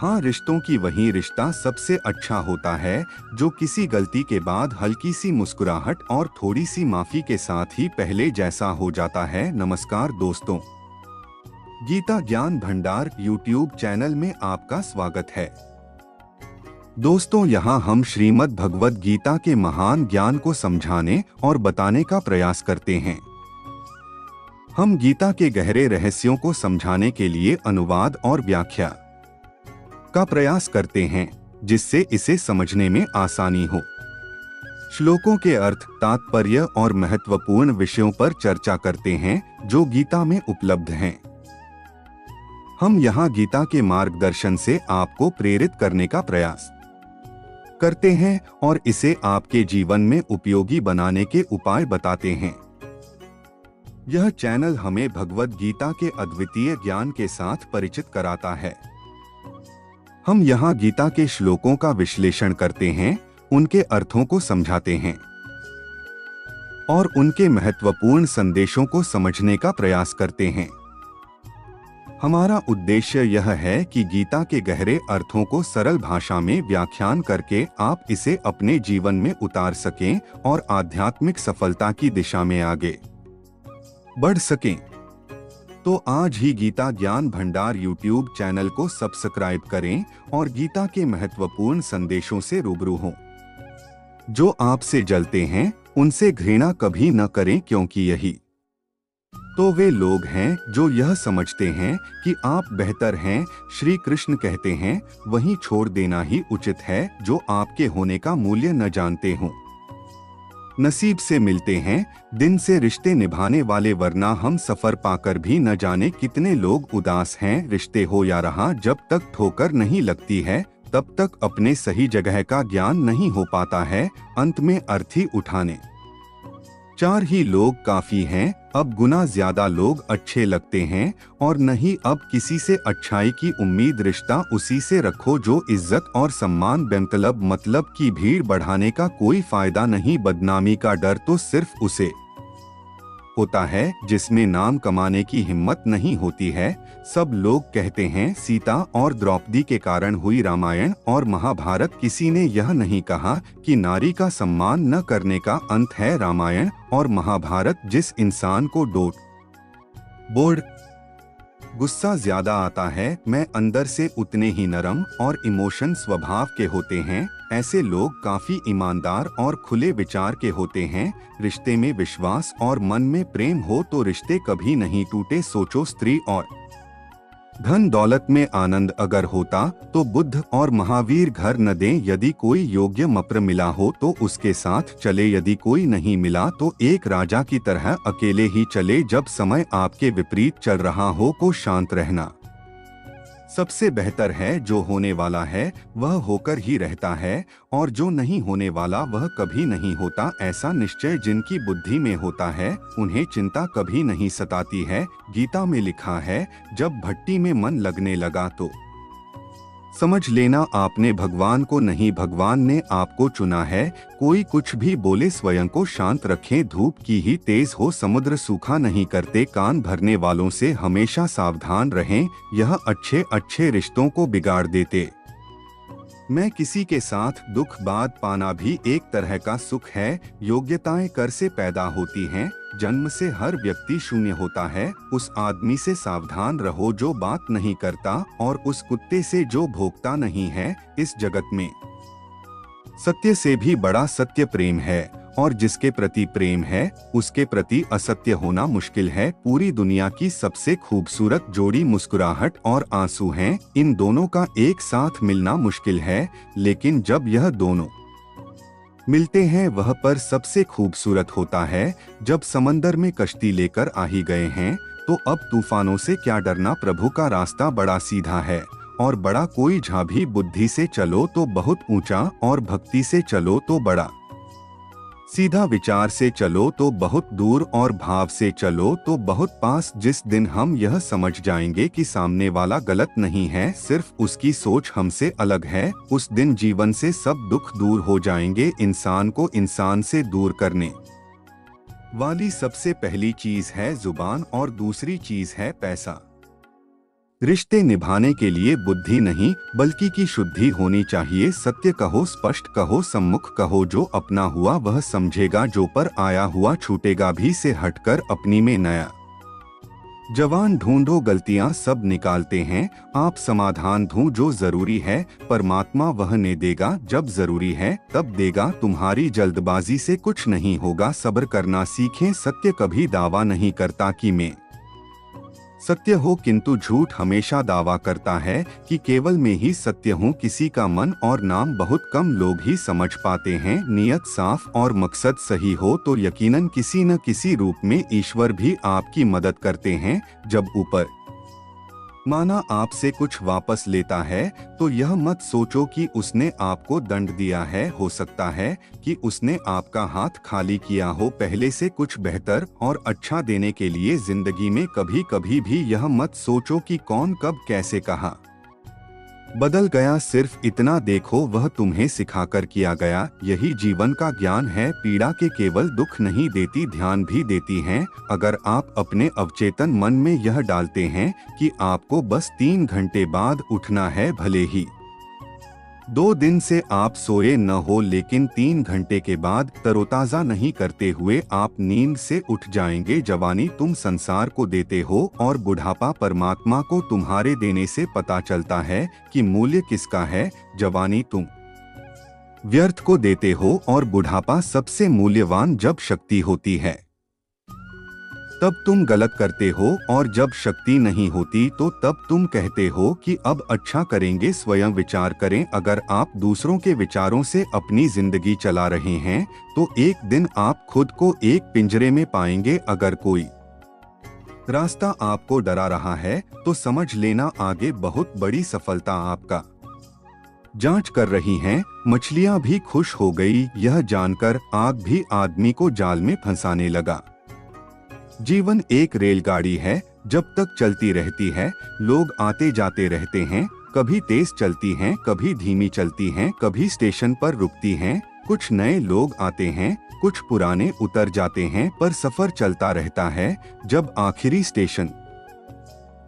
हाँ, रिश्तों की वही रिश्ता सबसे अच्छा होता है जो किसी गलती के बाद हल्की सी मुस्कुराहट और थोड़ी सी माफी के साथ ही पहले जैसा हो जाता है। नमस्कार दोस्तों, गीता ज्ञान भंडार यूट्यूब चैनल में आपका स्वागत है। दोस्तों, यहाँ हम श्रीमद् भगवद गीता के महान ज्ञान को समझाने और बताने का प्रयास करते हैं। हम गीता के गहरे रहस्यों को समझाने के लिए अनुवाद और व्याख्या का प्रयास करते हैं, जिससे इसे समझने में आसानी हो। श्लोकों के अर्थ, तात्पर्य और महत्वपूर्ण विषयों पर चर्चा करते हैं जो गीता में उपलब्ध हैं। हम यहाँ गीता के मार्गदर्शन से आपको प्रेरित करने का प्रयास करते हैं और इसे आपके जीवन में उपयोगी बनाने के उपाय बताते हैं। यह चैनल हमें भगवद गीता के अद्वितीय ज्ञान के साथ परिचित कराता है। हम यहाँ गीता के श्लोकों का विश्लेषण करते हैं, उनके अर्थों को समझाते हैं और उनके महत्वपूर्ण संदेशों को समझने का प्रयास करते हैं। हमारा उद्देश्य यह है कि गीता के गहरे अर्थों को सरल भाषा में व्याख्यान करके आप इसे अपने जीवन में उतार सकें और आध्यात्मिक सफलता की दिशा में आगे बढ़ सकें। तो आज ही गीता ज्ञान भंडार यूट्यूब चैनल को सब्सक्राइब करें और गीता के महत्वपूर्ण संदेशों से रूबरू हों। जो आपसे जलते हैं उनसे घृणा कभी न करें, क्योंकि यही तो वे लोग हैं जो यह समझते हैं कि आप बेहतर हैं। श्री कृष्ण कहते हैं, वहीं छोड़ देना ही उचित है जो आपके होने का मूल्य न जानते हों। नसीब से मिलते हैं, दिन से रिश्ते निभाने वाले, वरना हम सफर पाकर भी न जाने कितने लोग उदास हैं। रिश्ते हो या रहा, जब तक ठोकर नहीं लगती है तब तक अपने सही जगह का ज्ञान नहीं हो पाता है। अंत में अर्थी उठाने चार ही लोग काफी हैं। अब गुना ज्यादा लोग अच्छे लगते हैं और नहीं अब किसी से अच्छाई की उम्मीद। रिश्ता उसी से रखो जो इज्जत और सम्मान बेमतलब मतलब की भीड़ बढ़ाने का कोई फायदा नहीं। बदनामी का डर तो सिर्फ उसे होता है जिसमें नाम कमाने की हिम्मत नहीं होती है। सब लोग कहते हैं सीता और द्रौपदी के कारण हुई रामायण और महाभारत। किसी ने यह नहीं कहा कि नारी का सम्मान न करने का अंत है रामायण और महाभारत। जिस इंसान को बोर्ड गुस्सा ज्यादा आता है, मैं अंदर से उतने ही नरम और इमोशन स्वभाव के होते हैं। ऐसे लोग काफी ईमानदार और खुले विचार के होते हैं। रिश्ते में विश्वास और मन में प्रेम हो तो रिश्ते कभी नहीं टूटे। सोचो, स्त्री और धन दौलत में आनंद अगर होता तो बुद्ध और महावीर घर न दें। यदि कोई योग्य मप्र मिला हो तो उसके साथ चले, यदि कोई नहीं मिला तो एक राजा की तरह अकेले ही चले। जब समय आपके विपरीत चल रहा हो को शांत रहना सबसे बेहतर है। जो होने वाला है वह होकर ही रहता है और जो नहीं होने वाला वह कभी नहीं होता। ऐसा निश्चय जिनकी बुद्धि में होता है उन्हें चिंता कभी नहीं सताती है। गीता में लिखा है, जब भट्टी में मन लगने लगा तो समझ लेना आपने भगवान को नहीं, भगवान ने आपको चुना है। कोई कुछ भी बोले स्वयं को शांत रखें। धूप की ही तेज हो समुद्र सूखा नहीं करते। कान भरने वालों से हमेशा सावधान रहें, यह अच्छे अच्छे रिश्तों को बिगाड़ देते। मैं किसी के साथ दुख बाद पाना भी एक तरह का सुख है। योग्यताएं कर से पैदा होती हैं, जन्म से हर व्यक्ति शून्य होता है। उस आदमी से सावधान रहो जो बात नहीं करता और उस कुत्ते से जो भोंकता नहीं है। इस जगत में सत्य से भी बड़ा सत्य प्रेम है और जिसके प्रति प्रेम है उसके प्रति असत्य होना मुश्किल है। पूरी दुनिया की सबसे खूबसूरत जोड़ी मुस्कुराहट और आंसू हैं। इन दोनों का एक साथ मिलना मुश्किल है, लेकिन जब यह दोनों मिलते हैं वह पर सबसे खूबसूरत होता है। जब समंदर में कश्ती लेकर आ ही गए हैं तो अब तूफानों से क्या डरना। प्रभु का रास्ता बड़ा सीधा है और बड़ा कोई झाभी। बुद्धि से चलो तो बहुत ऊंचा और भक्ति से चलो तो बड़ा सीधा। विचार से चलो तो बहुत दूर और भाव से चलो तो बहुत पास। जिस दिन हम यह समझ जाएंगे कि सामने वाला गलत नहीं है, सिर्फ उसकी सोच हमसे अलग है, उस दिन जीवन से सब दुख दूर हो जाएंगे। इंसान को इंसान से दूर करने वाली सबसे पहली चीज है जुबान और दूसरी चीज है पैसा। रिश्ते निभाने के लिए बुद्धि नहीं बल्कि की शुद्धि होनी चाहिए। सत्य कहो, स्पष्ट कहो, सम्मुख कहो। जो अपना हुआ वह समझेगा, जो पर आया हुआ छूटेगा भी से हटकर अपनी में नया। जवान ढूंढो, गलतियां सब निकालते हैं, आप समाधान ढूंढो। जो जरूरी है परमात्मा वह ने देगा, जब जरूरी है तब देगा। तुम्हारी जल्दबाजी से कुछ नहीं होगा, सब्र करना सीखें। सत्य कभी दावा नहीं करता कि मैं सत्य हो, किंतु झूठ हमेशा दावा करता है कि केवल मैं ही सत्य हूँ। किसी का मन और नाम बहुत कम लोग ही समझ पाते हैं। नियत साफ और मकसद सही हो तो यकीनन किसी न किसी रूप में ईश्वर भी आपकी मदद करते हैं। जब ऊपर माना आपसे कुछ वापस लेता है तो यह मत सोचो कि उसने आपको दंड दिया है। हो सकता है कि उसने आपका हाथ खाली किया हो पहले से कुछ बेहतर और अच्छा देने के लिए जिंदगी में। कभी कभी भी यह मत सोचो कि कौन कब कैसे कहा बदल गया। सिर्फ इतना देखो वह तुम्हें सिखाकर किया गया। यही जीवन का ज्ञान है। पीड़ा के केवल दुख नहीं देती, ध्यान भी देती हैं। अगर आप अपने अवचेतन मन में यह डालते हैं कि आपको बस 3 घंटे बाद उठना है, भले ही 2 दिन से आप सोए न हो, लेकिन 3 घंटे के बाद तरोताजा नहीं करते हुए आप नींद से उठ जाएंगे। जवानी तुम संसार को देते हो और बुढ़ापा परमात्मा को तुम्हारे देने से पता चलता है कि मूल्य किसका है। जवानी तुम व्यर्थ को देते हो और बुढ़ापा सबसे मूल्यवान। जब शक्ति होती है तब तुम गलत करते हो और जब शक्ति नहीं होती तो तब तुम कहते हो कि अब अच्छा करेंगे। स्वयं विचार करें, अगर आप दूसरों के विचारों से अपनी जिंदगी चला रहे हैं तो एक दिन आप खुद को एक पिंजरे में पाएंगे। अगर कोई रास्ता आपको डरा रहा है तो समझ लेना आगे बहुत बड़ी सफलता आपका जांच कर रही हैं। मछलियां भी खुश हो गई यह जानकर आग भी आदमी को जाल में फंसाने लगा। जीवन एक रेलगाड़ी है, जब तक चलती रहती है लोग आते जाते रहते हैं। कभी तेज चलती हैं, कभी धीमी चलती हैं, कभी स्टेशन पर रुकती हैं। कुछ नए लोग आते हैं, कुछ पुराने उतर जाते हैं, पर सफर चलता रहता है। जब आखिरी स्टेशन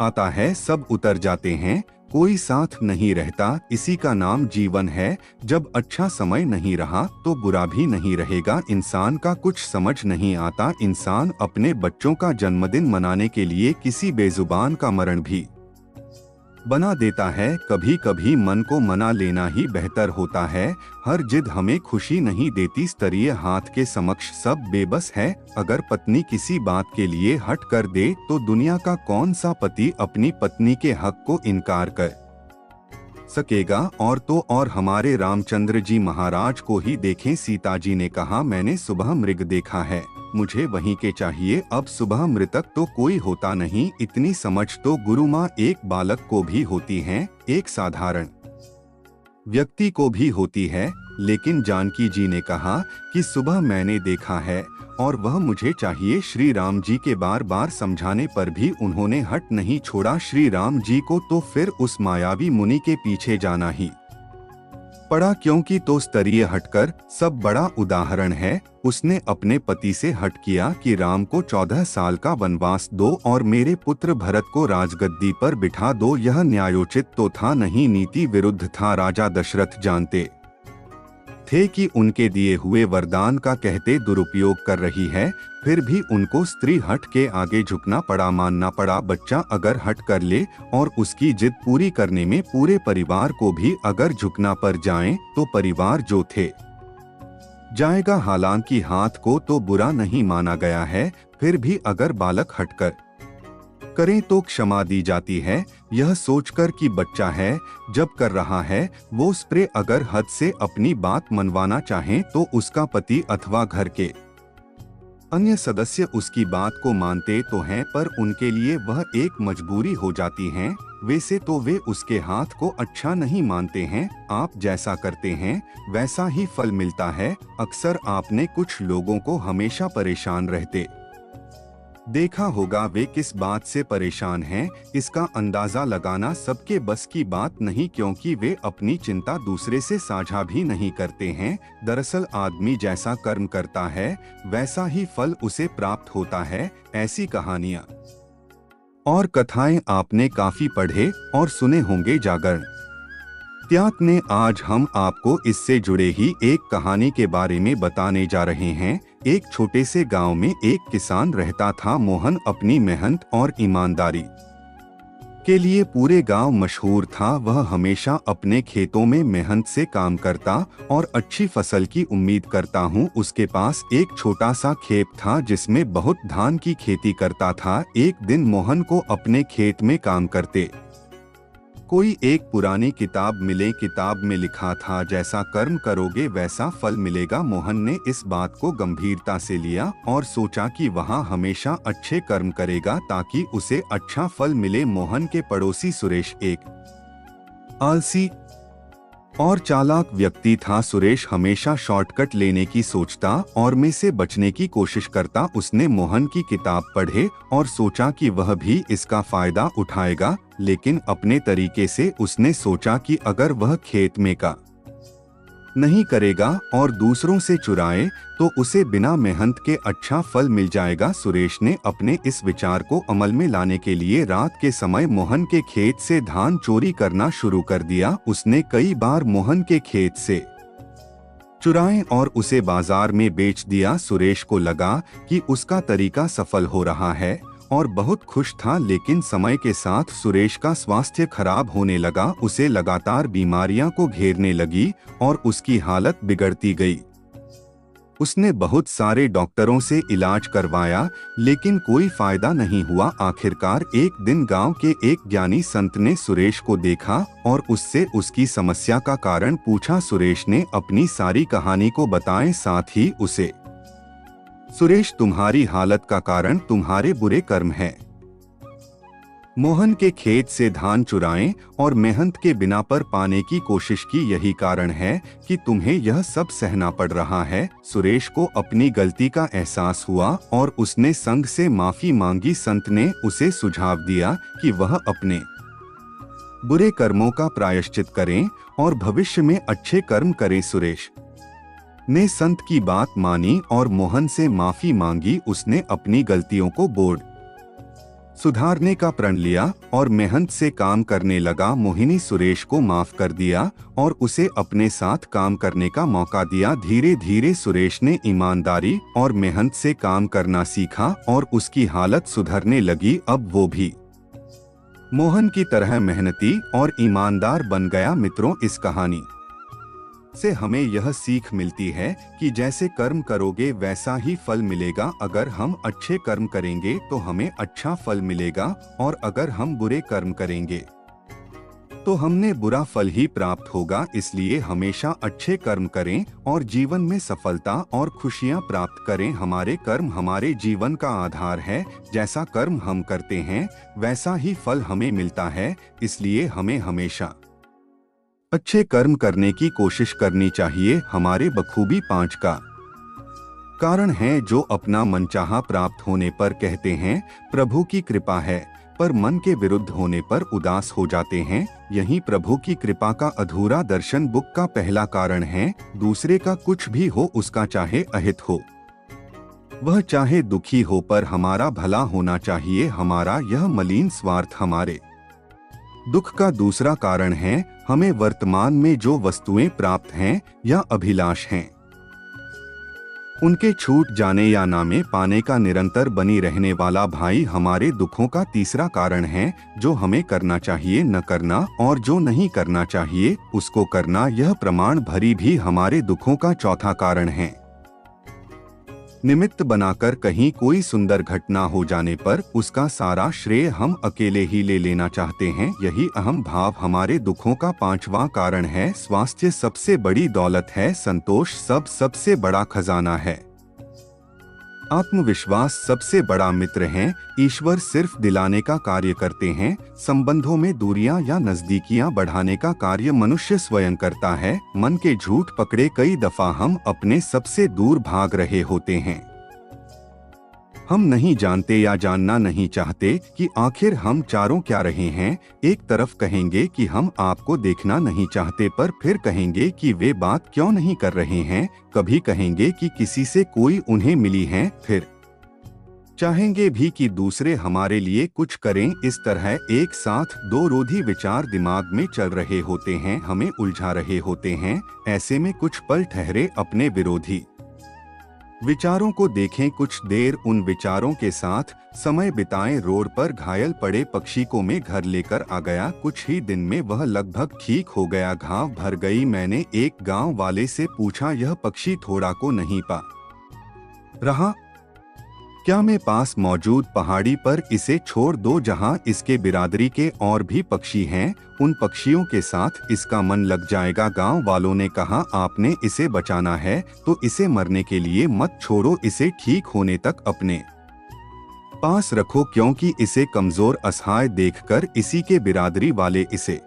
आता है सब उतर जाते हैं, कोई साथ नहीं रहता। इसी का नाम जीवन है। जब अच्छा समय नहीं रहा तो बुरा भी नहीं रहेगा। इंसान का कुछ समझ नहीं आता। इंसान अपने बच्चों का जन्मदिन मनाने के लिए किसी बेजुबान का मरण भी बना देता है। कभी कभी मन को मना लेना ही बेहतर होता है। हर जिद हमें खुशी नहीं देती। स्तरीय हाथ के समक्ष सब बेबस है। अगर पत्नी किसी बात के लिए हट कर दे तो दुनिया का कौन सा पति अपनी पत्नी के हक को इनकार कर सकेगा। और तो और हमारे रामचंद्र जी महाराज को ही देखें। सीता जी ने कहा, मैंने सुबह मृग देखा है, मुझे वहीं के चाहिए। अब सुबह मृतक तो कोई होता नहीं। इतनी समझ तो गुरु माँ एक बालक को भी होती है, एक साधारण व्यक्ति को भी होती है। लेकिन जानकी जी ने कहा कि सुबह मैंने देखा है और वह मुझे चाहिए। श्री राम जी के बार बार समझाने पर भी उन्होंने हट नहीं छोड़ा श्री राम जी को। तो फिर उस मायावी मुनि के पीछे जाना ही पड़ा, क्योंकि तो स्तरीय हटकर सब बड़ा उदाहरण है। उसने अपने पति से हट किया कि राम को 14 साल का वनवास दो और मेरे पुत्र भरत को राजगद्दी पर बिठा दो। यह न्यायोचित तो था नहीं, नीति विरुद्ध था। राजा दशरथ जानते थे कि उनके दिए हुए वरदान का कहते दुरुपयोग कर रही है, फिर भी उनको स्त्री हट के आगे झुकना पड़ा, मानना पड़ा। बच्चा अगर हट कर ले और उसकी जिद पूरी करने में पूरे परिवार को भी अगर झुकना पड़ जाए तो परिवार जो थे जाएगा। हालांकि हाथ को तो बुरा नहीं माना गया है, फिर भी अगर बालक हटकर करें तो क्षमा दी जाती है। यह सोचकर कि बच्चा है, जब कर रहा है वो स्प्रे, अगर हद से अपनी बात मनवाना चाहें तो उसका पति अथवा घर के अन्य सदस्य उसकी बात को मानते तो हैं, पर उनके लिए वह एक मजबूरी हो जाती है। वैसे तो वे उसके हाथ को अच्छा नहीं मानते हैं। आप जैसा करते हैं वैसा ही फल मिलता है। अक्सर आपने कुछ लोगों को हमेशा परेशान रहते देखा होगा। वे किस बात से परेशान हैं, इसका अंदाजा लगाना सबके बस की बात नहीं, क्योंकि वे अपनी चिंता दूसरे से साझा भी नहीं करते हैं। दरअसल आदमी जैसा कर्म करता है वैसा ही फल उसे प्राप्त होता है। ऐसी कहानियां और कथाएं आपने काफी पढ़े और सुने होंगे। जागरण त्याग ने आज हम आपको इससे जुड़े ही एक कहानी के बारे में बताने जा रहे हैं। एक छोटे से गांव में एक किसान रहता था। मोहन अपनी मेहनत और ईमानदारी के लिए पूरे गांव मशहूर था। वह हमेशा अपने खेतों में मेहनत से काम करता और अच्छी फसल की उम्मीद करता हूँ। उसके पास एक छोटा सा खेत था जिसमें बहुत धान की खेती करता था। एक दिन मोहन को अपने खेत में काम करते कोई एक पुरानी किताब मिले। किताब में लिखा था, जैसा कर्म करोगे वैसा फल मिलेगा। मोहन ने इस बात को गंभीरता से लिया और सोचा कि वह हमेशा अच्छे कर्म करेगा ताकि उसे अच्छा फल मिले। मोहन के पड़ोसी सुरेश एक आलसी और चालाक व्यक्ति था। सुरेश हमेशा शॉर्टकट लेने की सोचता और में से बचने की कोशिश करता। उसने मोहन की किताब पढ़े और सोचा कि वह भी इसका फायदा उठाएगा, लेकिन अपने तरीके से। उसने सोचा कि अगर वह खेत में का नहीं करेगा और दूसरों से चुराए तो उसे बिना मेहनत के अच्छा फल मिल जाएगा। सुरेश ने अपने इस विचार को अमल में लाने के लिए रात के समय मोहन के खेत से धान चोरी करना शुरू कर दिया। उसने कई बार मोहन के खेत से चुराए और उसे बाजार में बेच दिया। सुरेश को लगा कि उसका तरीका सफल हो रहा है और बहुत खुश था, लेकिन समय के साथ सुरेश का स्वास्थ्य खराब होने लगा। उसे लगातार बीमारियां को घेरने लगी और उसकी हालत बिगड़ती गई। उसने बहुत सारे डॉक्टरों से इलाज करवाया, लेकिन कोई फायदा नहीं हुआ। आखिरकार एक दिन गांव के एक ज्ञानी संत ने सुरेश को देखा और उससे उसकी समस्या का कारण पूछा। सुरेश ने अपनी सारी कहानी को बताएं, साथ ही उसे, सुरेश, तुम्हारी हालत का कारण तुम्हारे बुरे कर्म हैं। मोहन के खेत से धान चुराएं और मेहनत के बिना पर पाने की कोशिश की, यही कारण है कि तुम्हें यह सब सहना पड़ रहा है। सुरेश को अपनी गलती का एहसास हुआ और उसने संघ से माफी मांगी। संत ने उसे सुझाव दिया कि वह अपने बुरे कर्मों का प्रायश्चित करें और भविष्य में अच्छे कर्म करें। सुरेश ने संत की बात मानी और मोहन से माफी मांगी। उसने अपनी गलतियों को सुधारने का प्रण लिया और मेहनत से काम करने लगा। मोहिनी सुरेश को माफ कर दिया और उसे अपने साथ काम करने का मौका दिया। धीरे धीरे सुरेश ने ईमानदारी और मेहनत से काम करना सीखा और उसकी हालत सुधरने लगी। अब वो भी मोहन की तरह मेहनती और ईमानदार बन गया। मित्रों, इस कहानी से हमें यह सीख मिलती है कि जैसे कर्म करोगे वैसा ही फल मिलेगा। अगर हम अच्छे कर्म करेंगे तो हमें अच्छा फल मिलेगा और अगर हम बुरे कर्म करेंगे तो हमने बुरा फल ही प्राप्त होगा। इसलिए हमेशा अच्छे कर्म करें और जीवन में सफलता और खुशियां प्राप्त करें। हमारे कर्म हमारे जीवन का आधार है। जैसा कर्म हम करते हैं वैसा ही फल हमें मिलता है। इसलिए हमें हमेशा अच्छे कर्म करने की कोशिश करनी चाहिए। हमारे बखूबी 5 का कारण है जो अपना मनचाहा प्राप्त होने पर कहते हैं प्रभु की कृपा है, पर मन के विरुद्ध होने पर उदास हो जाते हैं। यही प्रभु की कृपा का अधूरा दर्शन बुक का पहला कारण है। दूसरे का कुछ भी हो, उसका चाहे अहित हो, वह चाहे दुखी हो, पर हमारा भला होना चाहिए। हमारा यह मलिन स्वार्थ हमारे दुख का दूसरा कारण है। हमें वर्तमान में जो वस्तुएं प्राप्त हैं या अभिलाष हैं, उनके छूट जाने या नामे पाने का निरंतर बनी रहने वाला भाई हमारे दुखों का तीसरा कारण है। जो हमें करना चाहिए न करना और जो नहीं करना चाहिए उसको करना, यह प्रमाण भरी भी हमारे दुखों का चौथा कारण है। निमित्त बनाकर कहीं कोई सुंदर घटना हो जाने पर उसका सारा श्रेय हम अकेले ही ले लेना चाहते हैं। यही अहम भाव हमारे दुखों का 5वां कारण है। स्वास्थ्य सबसे बड़ी दौलत है। संतोष सबसे बड़ा खजाना है। आत्मविश्वास सबसे बड़ा मित्र है। ईश्वर सिर्फ दिलाने का कार्य करते हैं। संबंधों में दूरियां या नजदीकियां बढ़ाने का कार्य मनुष्य स्वयं करता है। मन के झूठ पकड़े कई दफा हम अपने सबसे दूर भाग रहे होते हैं। हम नहीं जानते या जानना नहीं चाहते कि आखिर हम चारों क्या रहे हैं। एक तरफ कहेंगे कि हम आपको देखना नहीं चाहते, पर फिर कहेंगे कि वे बात क्यों नहीं कर रहे हैं। कभी कहेंगे कि किसी से कोई उन्हें मिली है, फिर चाहेंगे भी कि दूसरे हमारे लिए कुछ करें। इस तरह एक साथ दो विरोधी विचार दिमाग में चल रहे होते हैं, हमें उलझा रहे होते हैं। ऐसे में कुछ पल ठहरे, अपने विरोधी विचारों को देखें, कुछ देर उन विचारों के साथ समय बिताएं। रोड पर घायल पड़े पक्षी को मैं घर लेकर आ गया, कुछ ही दिन में वह लगभग ठीक हो गया, घाव भर गई। मैंने एक गांव वाले से पूछा, यह पक्षी थोड़ा को नहीं पा रहा क्या? मैं पास मौजूद पहाड़ी पर इसे छोड़ दो, जहां इसके बिरादरी के और भी पक्षी हैं, उन पक्षियों के साथ इसका मन लग जाएगा। गांव वालों ने कहा, आपने इसे बचाना है तो इसे मरने के लिए मत छोड़ो, इसे ठीक होने तक अपने पास रखो, क्योंकि इसे कमजोर असहाय देखकर इसी के बिरादरी वाले इसे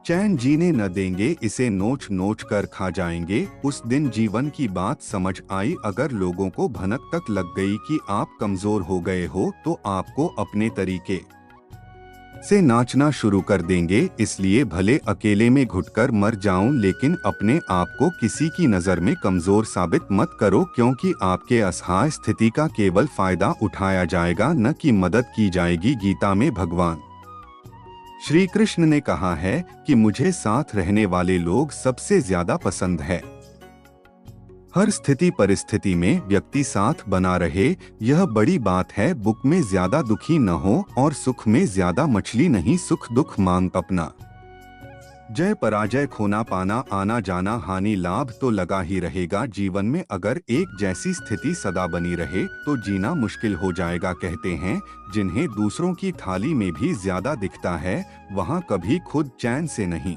चैन जीने न देंगे, इसे नोच नोच कर खा जाएंगे। उस दिन जीवन की बात समझ आई। अगर लोगों को भनक तक लग गई कि आप कमजोर हो गए हो तो आपको अपने तरीके से नाचना शुरू कर देंगे। इसलिए भले अकेले में घुटकर मर जाऊं, लेकिन अपने आप को किसी की नजर में कमजोर साबित मत करो, क्योंकि आपके असहाय स्थिति का केवल फायदा उठाया जाएगा, न कि मदद की जाएगी। गीता में भगवान श्री कृष्ण ने कहा है कि मुझे साथ रहने वाले लोग सबसे ज्यादा पसंद है। हर स्थिति परिस्थिति में व्यक्ति साथ बना रहे, यह बड़ी बात है। बुक में ज्यादा दुखी न हो और सुख में ज्यादा मछली नहीं, सुख दुख मांग अपना। जय पराजय, खोना पाना, आना जाना, हानि लाभ तो लगा ही रहेगा। जीवन में अगर एक जैसी स्थिति सदा बनी रहे तो जीना मुश्किल हो जाएगा। कहते हैं, जिन्हें दूसरों की थाली में भी ज्यादा दिखता है, वहां कभी खुद चैन से नहीं।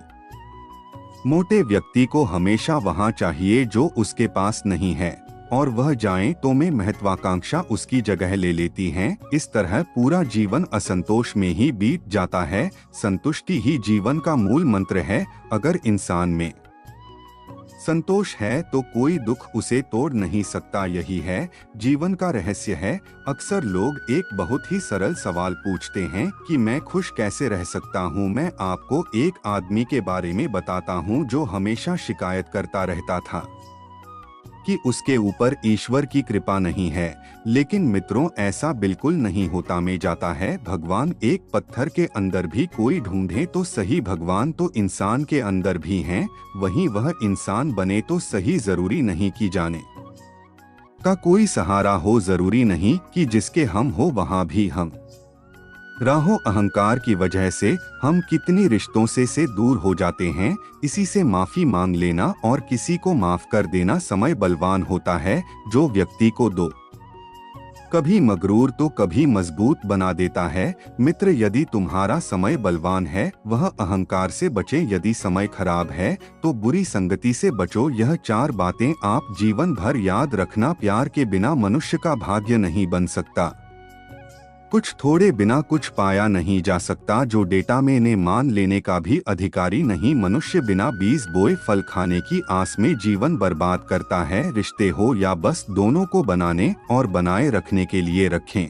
मोटे व्यक्ति को हमेशा वहां चाहिए जो उसके पास नहीं है, और वह जाए तो में महत्वाकांक्षा उसकी जगह ले लेती हैं। इस तरह पूरा जीवन असंतोष में ही बीत जाता है। संतुष्टि ही जीवन का मूल मंत्र है। अगर इंसान में संतोष है तो कोई दुख उसे तोड़ नहीं सकता। यही है जीवन का रहस्य है। अक्सर लोग एक बहुत ही सरल सवाल पूछते हैं कि मैं खुश कैसे रह सकता हूँ। मैं आपको एक आदमी के बारे में बताता हूँ जो हमेशा शिकायत करता रहता था कि उसके ऊपर ईश्वर की कृपा नहीं है। लेकिन मित्रों, ऐसा बिल्कुल नहीं होता। में जाता है भगवान एक पत्थर के अंदर भी कोई ढूंढे तो सही, भगवान तो इंसान के अंदर भी हैं। वहीं वह इंसान बने तो सही, जरूरी नहीं कि जाने का कोई सहारा हो, जरूरी नहीं कि जिसके हम हो वहां भी हम राहों। अहंकार की वजह से हम कितनी रिश्तों से दूर हो जाते हैं। इसी से माफी मांग लेना और किसी को माफ कर देना। समय बलवान होता है जो व्यक्ति को दो कभी मगरूर तो कभी मजबूत बना देता है। मित्र, यदि तुम्हारा समय बलवान है, वह अहंकार से बचे। यदि समय खराब है तो बुरी संगति से बचो। यह 4 बातें आप जीवन भर याद रखना। प्यार के बिना मनुष्य का भाग्य नहीं बन सकता। कुछ थोड़े बिना कुछ पाया नहीं जा सकता। जो डेटा में ने मान लेने का भी अधिकारी नहीं। मनुष्य बिना बीज बोए फल खाने की आस में जीवन बर्बाद करता है। रिश्ते हो या बस, दोनों को बनाने और बनाए रखने के लिए रखें।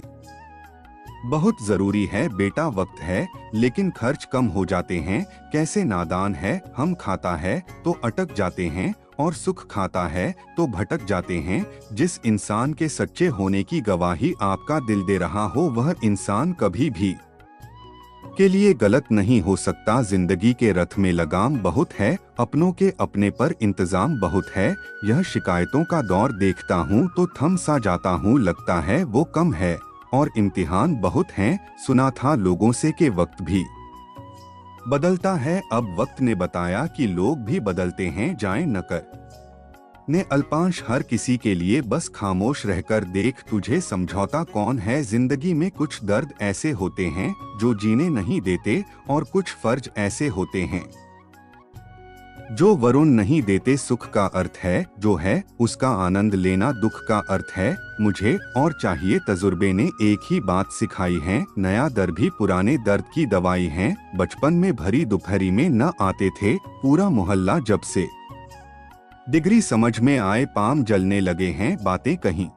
बहुत जरूरी है। बेटा वक्त है लेकिन खर्च कम हो जाते हैं। कैसे नादान है, हम खाता है तो अटक जाते हैं और सुख खाता है तो भटक जाते हैं। जिस इंसान के सच्चे होने की गवाही आपका दिल दे रहा हो, वह इंसान कभी भी के लिए गलत नहीं हो सकता। जिंदगी के रथ में लगाम बहुत है, अपनों के अपने पर इंतजाम बहुत है। यह शिकायतों का दौर देखता हूँ तो थम सा जाता हूँ, लगता है वो कम है और इम्तिहान बहुत हैं। सुना था लोगों से कि वक्त भी बदलता है। अब वक्त ने बताया कि लोग भी बदलते हैं। जाए न कर ने अल्पांश हर किसी के लिए, बस खामोश रहकर देख तुझे समझौता कौन है। जिंदगी में कुछ दर्द ऐसे होते हैं जो जीने नहीं देते, और कुछ फर्ज ऐसे होते हैं जो वरुण नहीं देते। सुख का अर्थ है जो है उसका आनंद लेना, दुख का अर्थ है मुझे और चाहिए। तजुर्बे ने एक ही बात सिखाई है, नया दर भी पुराने दर्द की दवाई है। बचपन में भरी दोपहरी में न आते थे पूरा मोहल्ला, जब से डिग्री समझ में आए पाम जलने लगे हैं। बातें कहीं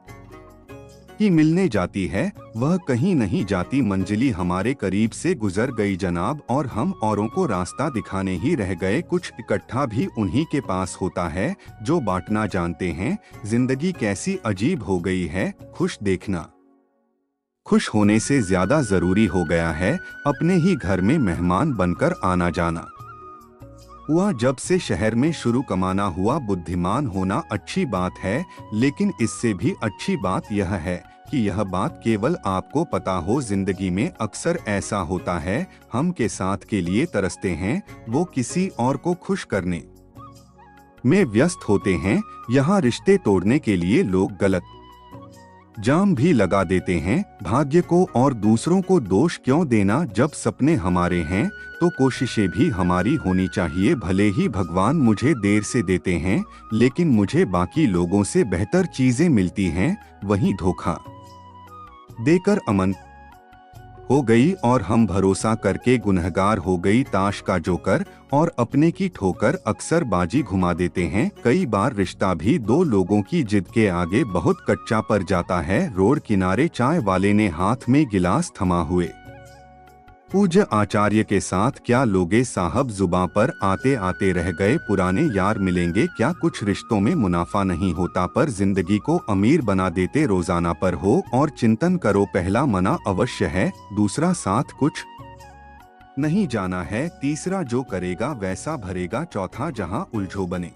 ही मिलने जाती है, वह कहीं नहीं जाती। मंजिली हमारे करीब से गुजर गई जनाब, और हम औरों को रास्ता दिखाने ही रह गए। कुछ इकट्ठा भी उन्हीं के पास होता है जो बांटना जानते हैं। जिंदगी कैसी अजीब हो गई है, खुश देखना खुश होने से ज्यादा जरूरी हो गया है अपने ही घर में मेहमान बनकर आना जाना। हुआ जब से शहर में शुरू कमाना हुआ बुद्धिमान होना अच्छी बात है, लेकिन इससे भी अच्छी बात यह है कि यह बात केवल आपको पता हो। जिंदगी में अक्सर ऐसा होता है, हम के साथ के लिए तरसते हैं, वो किसी और को खुश करने में व्यस्त होते हैं। यहाँ रिश्ते तोड़ने के लिए लोग गलत जाम भी लगा देते हैं। भाग्य को और दूसरों को दोष क्यों देना, जब सपने हमारे हैं तो कोशिशें भी हमारी होनी चाहिए। भले ही भगवान मुझे देर से देते हैं, लेकिन मुझे बाकी लोगों से बेहतर चीजें मिलती हैं। वहीं धोखा देकर अमन हो गई और हम भरोसा करके गुनहगार हो गई। ताश का जोकर और अपने की ठोकर अक्सर बाजी घुमा देते हैं। कई बार रिश्ता भी दो लोगों की जिद के आगे बहुत कच्चा पड़ जाता है। रोड किनारे चाय वाले ने हाथ में गिलास थमा हुए पूज्य आचार्य के साथ क्या लोगे साहब, जुबां पर आते आते रह गए पुराने यार मिलेंगे क्या। कुछ रिश्तों में मुनाफा नहीं होता पर जिंदगी को अमीर बना देते। रोजाना पर हो और चिंतन करो, पहला मना अवश्य है, दूसरा साथ कुछ नहीं जाना है, तीसरा जो करेगा वैसा भरेगा, चौथा जहां उलझो बने,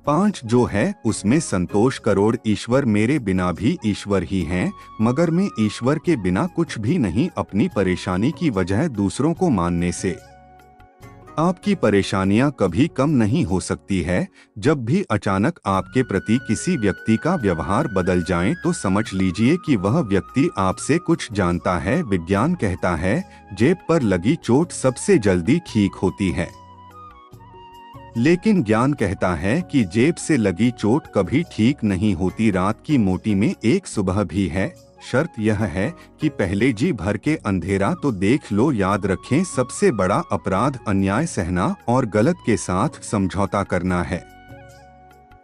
5 जो है उसमें संतोष करोड़। ईश्वर मेरे बिना भी ईश्वर ही हैं, मगर मैं ईश्वर के बिना कुछ भी नहीं। अपनी परेशानी की वजह दूसरों को मानने से आपकी परेशानियां कभी कम नहीं हो सकती है। जब भी अचानक आपके प्रति किसी व्यक्ति का व्यवहार बदल जाए तो समझ लीजिए कि वह व्यक्ति आपसे कुछ जानता है। विज्ञान कहता है जेब पर लगी चोट सबसे जल्दी ठीक होती है, लेकिन ज्ञान कहता है कि जेब से लगी चोट कभी ठीक नहीं होती। रात की मोटी में एक सुबह भी है। शर्त यह है कि पहले जी भर के अंधेरा तो देख लो। याद रखें, सबसे बड़ा अपराध अन्याय सहना और गलत के साथ समझौता करना है।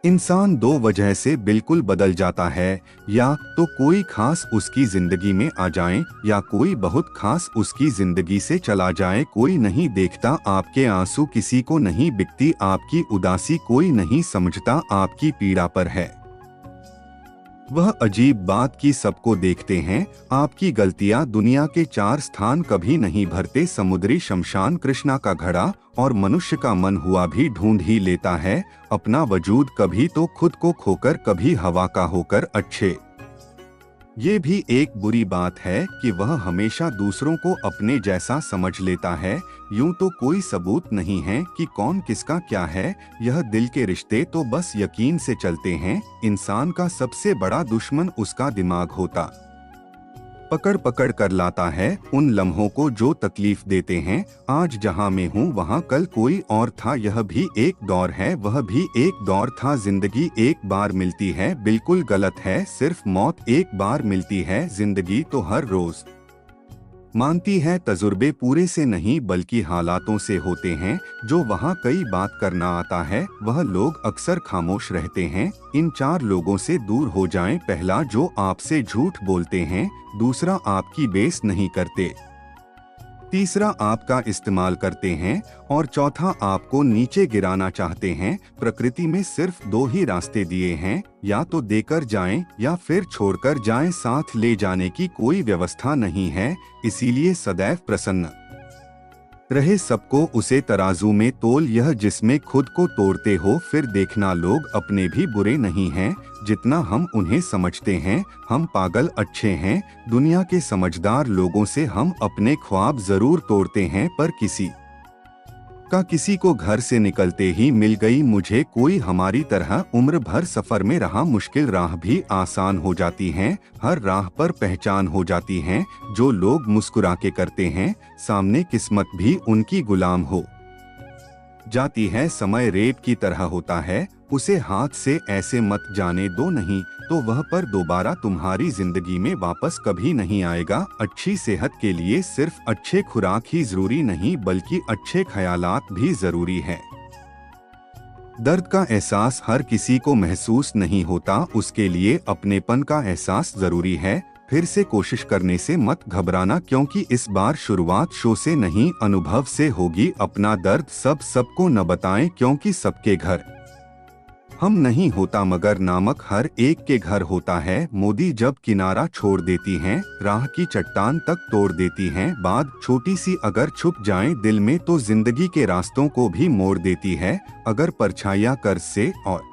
इंसान दो वजह से बिल्कुल बदल जाता है, या तो कोई खास उसकी जिंदगी में आ जाए या कोई बहुत खास उसकी जिंदगी से चला जाए। कोई नहीं देखता आपके आंसू, किसी को नहीं बिकती आपकी उदासी, कोई नहीं समझता आपकी पीड़ा पर है वह अजीब बात की सबको देखते हैं। आपकी गलतियां दुनिया के 4 स्थान कभी नहीं भरते। समुद्री शमशान कृष्णा का घड़ा और मनुष्य का मन हुआ भी ढूंढ ही लेता है अपना वजूद, कभी तो खुद को खोकर कभी हवा का होकर। अच्छे ये भी एक बुरी बात है कि वह हमेशा दूसरों को अपने जैसा समझ लेता है। यूं तो कोई सबूत नहीं है कि कौन किसका क्या है, यह दिल के रिश्ते तो बस यकीन से चलते हैं। इंसान का सबसे बड़ा दुश्मन उसका दिमाग होता पकड़ पकड़ कर लाता है उन लम्हों को जो तकलीफ देते हैं। आज जहां मैं हूं वहां कल कोई और था, यह भी एक दौर है, वह भी एक दौर था। जिंदगी एक बार मिलती है, बिल्कुल गलत है, सिर्फ मौत एक बार मिलती है। जिंदगी तो हर रोज मानती है, तजुर्बे पूरे से नहीं बल्कि हालातों से होते हैं। जो वहाँ कई बात करना आता है वह लोग अक्सर खामोश रहते हैं। इन 4 लोगों से दूर हो जाएं। पहला, जो आपसे झूठ बोलते हैं। दूसरा, आपकी बेइज्जती नहीं करते। तीसरा, आपका इस्तेमाल करते हैं। और चौथा, आपको नीचे गिराना चाहते हैं। प्रकृति में सिर्फ 2 ही रास्ते दिए हैं, या तो देकर जाएं या फिर छोड़कर जाएं। साथ ले जाने की कोई व्यवस्था नहीं है, इसीलिए सदैव प्रसन्न रहे। सबको उसे तराजू में तोल, यह जिसमें खुद को तोड़ते हो फिर देखना लोग अपने भी बुरे नहीं हैं जितना हम उन्हें समझते हैं। हम पागल अच्छे हैं, दुनिया के समझदार लोगों से हम अपने ख्वाब जरूर तोड़ते हैं, पर किसी को घर से निकलते ही मिल गई मुझे कोई हमारी तरह उम्र भर सफर में रहा। मुश्किल राह भी आसान हो जाती हैं, हर राह पर पहचान हो जाती हैं। जो लोग मुस्कुरा के करते हैं सामने, किस्मत भी उनकी गुलाम हो जाती है। समय रेत की तरह होता है, उसे हाथ से ऐसे मत जाने दो, नहीं तो वह पर दोबारा तुम्हारी जिंदगी में वापस कभी नहीं आएगा। अच्छी सेहत के लिए सिर्फ अच्छे खुराक ही जरूरी नहीं बल्कि अच्छे ख्यालात भी जरूरी है। दर्द का एहसास हर किसी को महसूस नहीं होता, उसके लिए अपनेपन का एहसास जरूरी है। फिर से कोशिश करने से मत घबराना, क्योंकि इस बार शुरुआत शो से नहीं अनुभव से होगी। अपना दर्द सबको न बताएं, क्योंकि सबके घर हम नहीं होता मगर नामक हर एक के घर होता है। मोदी जब किनारा छोड़ देती हैं, राह की चट्टान तक तोड़ देती हैं। बात छोटी सी अगर छुप जाए दिल में तो जिंदगी के रास्तों को भी मोड़ देती है। अगर परछाइयां कर्ज से और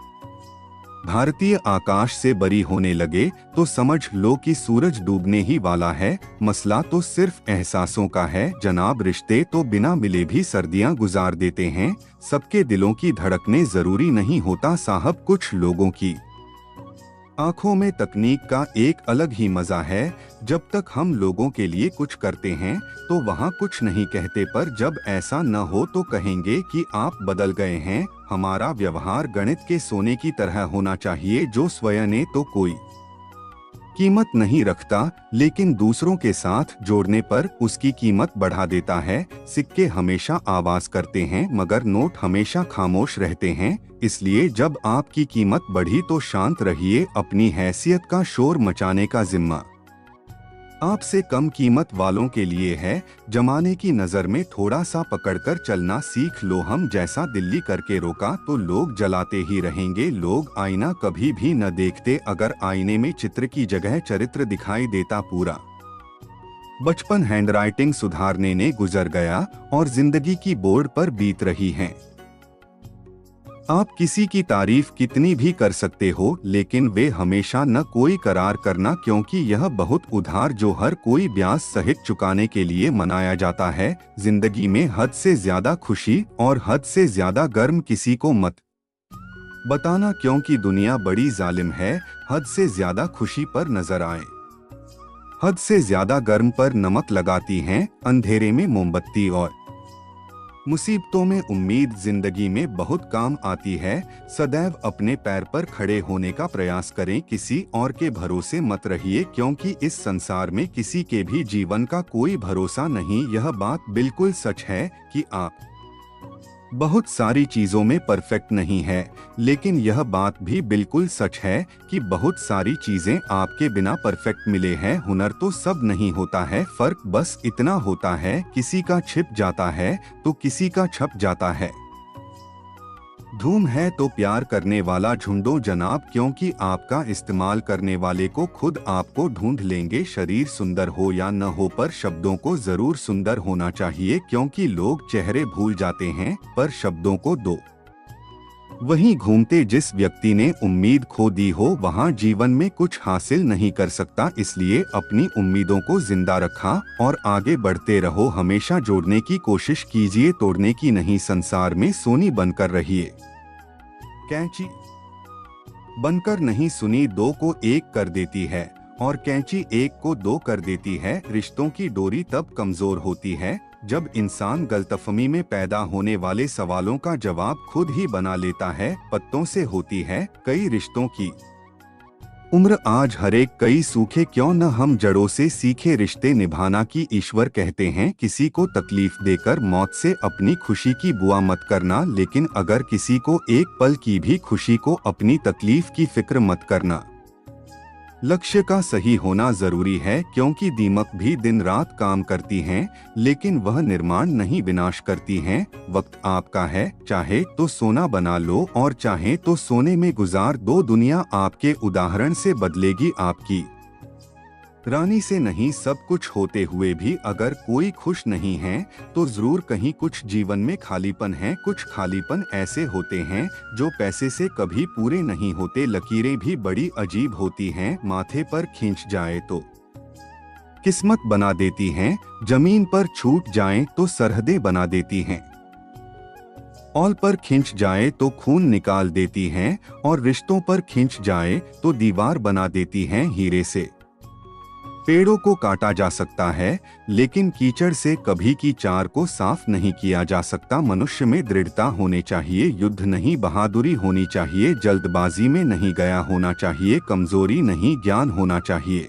भारतीय आकाश से बरी होने लगे तो समझ लो कि सूरज डूबने ही वाला है। मसला तो सिर्फ एहसासों का है जनाब। रिश्ते तो बिना मिले भी सर्दियां गुजार देते हैं। सबके दिलों की धड़कने जरूरी नहीं होता साहब, कुछ लोगों की आंखों में तकनीक का एक अलग ही मजा है। जब तक हम लोगों के लिए कुछ करते हैं तो वहाँ कुछ नहीं कहते, पर जब ऐसा न हो तो कहेंगे कि आप बदल गए हैं। हमारा व्यवहार गणित के सोने की तरह होना चाहिए जो स्वयं ने तो कोई कीमत नहीं रखता, लेकिन दूसरों के साथ जोड़ने पर उसकी कीमत बढ़ा देता है। सिक्के हमेशा आवाज करते हैं मगर नोट हमेशा खामोश रहते हैं। इसलिए जब आपकी कीमत बढ़ी तो शांत रहिए। अपनी हैसियत का शोर मचाने का जिम्मा आपसे कम कीमत वालों के लिए है। जमाने की नजर में थोड़ा सा पकड़कर चलना सीख लो। हम जैसा दिल्ली करके रोका तो लोग जलाते ही रहेंगे। लोग आईना कभी भी न देखते, अगर आईने में चित्र की जगह चरित्र दिखाई देता पूरा बचपन हैंडराइटिंग सुधारने ने गुजर गया और जिंदगी की बोर्ड पर बीत रही है। आप किसी की तारीफ कितनी भी कर सकते हो, लेकिन वे हमेशा न कोई करार करना, क्योंकि यह बहुत उधार जो हर कोई ब्याज सहित चुकाने के लिए मनाया जाता है। जिंदगी में हद से ज्यादा खुशी और हद से ज्यादा गर्म किसी को मत बताना, क्योंकि दुनिया बड़ी जालिम है। हद से ज्यादा खुशी पर नजर आए, हद से ज्यादा गर्म पर नमक लगाती हैं। अंधेरे में मोमबत्ती और मुसीबतों में उम्मीद जिंदगी में बहुत काम आती है। सदैव अपने पैर पर खड़े होने का प्रयास करें, किसी और के भरोसे मत रहिए, क्योंकि इस संसार में किसी के भी जीवन का कोई भरोसा नहीं। यह बात बिल्कुल सच है कि आप बहुत सारी चीजों में परफेक्ट नहीं है, लेकिन यह बात भी बिल्कुल सच है कि बहुत सारी चीजें आपके बिना परफेक्ट मिले हैं। हुनर तो सब नहीं होता है, फर्क बस इतना होता है किसी का छिप जाता है तो किसी का छप जाता है। धूम है तो प्यार करने वाला ढूंढो जनाब, क्योंकि आपका इस्तेमाल करने वाले को खुद आपको ढूंढ लेंगे। शरीर सुंदर हो या न हो, पर शब्दों को जरूर सुंदर होना चाहिए, क्योंकि लोग चेहरे भूल जाते हैं पर शब्दों को दो वहीं घूमते। जिस व्यक्ति ने उम्मीद खो दी हो वहाँ जीवन में कुछ हासिल नहीं कर सकता। इसलिए अपनी उम्मीदों को जिंदा रखा और आगे बढ़ते रहो। हमेशा जोड़ने की कोशिश कीजिए, तोड़ने की नहीं। संसार में सोनी बनकर रहिए, कैंची बनकर नहीं। सुनी दो को एक कर देती है और कैंची एक को दो कर देती है। रिश्तों की डोरी तब कमजोर होती है जब इंसान गलतफहमी में पैदा होने वाले सवालों का जवाब खुद ही बना लेता है। पत्तों से होती है कई रिश्तों की उम्र, आज हरेक कई सूखे क्यों न हम जड़ों से सीखे रिश्ते निभाना की ईश्वर कहते हैं। किसी को तकलीफ देकर मौत से अपनी खुशी की बुआ मत करना, लेकिन अगर किसी को एक पल की भी खुशी को अपनी तकलीफ की फिक्र मत करना। लक्ष्य का सही होना जरूरी है, क्योंकि दीमक भी दिन रात काम करती हैं, लेकिन वह निर्माण नहीं विनाश करती हैं। वक्त आपका है, चाहे तो सोना बना लो और चाहे तो सोने में गुजार दो। दुनिया आपके उदाहरण से बदलेगी आपकी रानी से नहीं। सब कुछ होते हुए भी अगर कोई खुश नहीं है तो जरूर कहीं कुछ जीवन में खालीपन है। कुछ खालीपन ऐसे होते हैं जो पैसे से कभी पूरे नहीं होते। लकीरें भी बड़ी अजीब होती हैं, माथे पर खींच जाए तो किस्मत बना देती हैं, जमीन पर छूट जाए तो सरहदें बना देती हैं, औल पर खींच जाए तो खून निकाल देती हैं और रिश्तों पर खींच जाए तो दीवार बना देती हैं। हीरे से पेड़ों को काटा जा सकता है, लेकिन कीचड़ से कभी की चार को साफ नहीं किया जा सकता। मनुष्य में दृढ़ता होनी चाहिए, युद्ध नहीं बहादुरी होनी चाहिए। जल्दबाजी में नहीं गया होना चाहिए, कमजोरी नहीं ज्ञान होना चाहिए।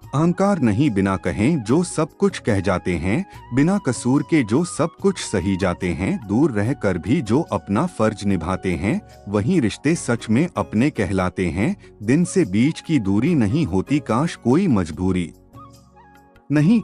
अहंकार नहीं बिना कहें जो सब कुछ कह जाते हैं, बिना कसूर के जो सब कुछ सही जाते हैं। दूर रहकर भी जो अपना फर्ज निभाते हैं वही रिश्ते सच में अपने कहलाते हैं। दिन से बीच की दूरी नहीं होती, काश कोई मजबूरी नहीं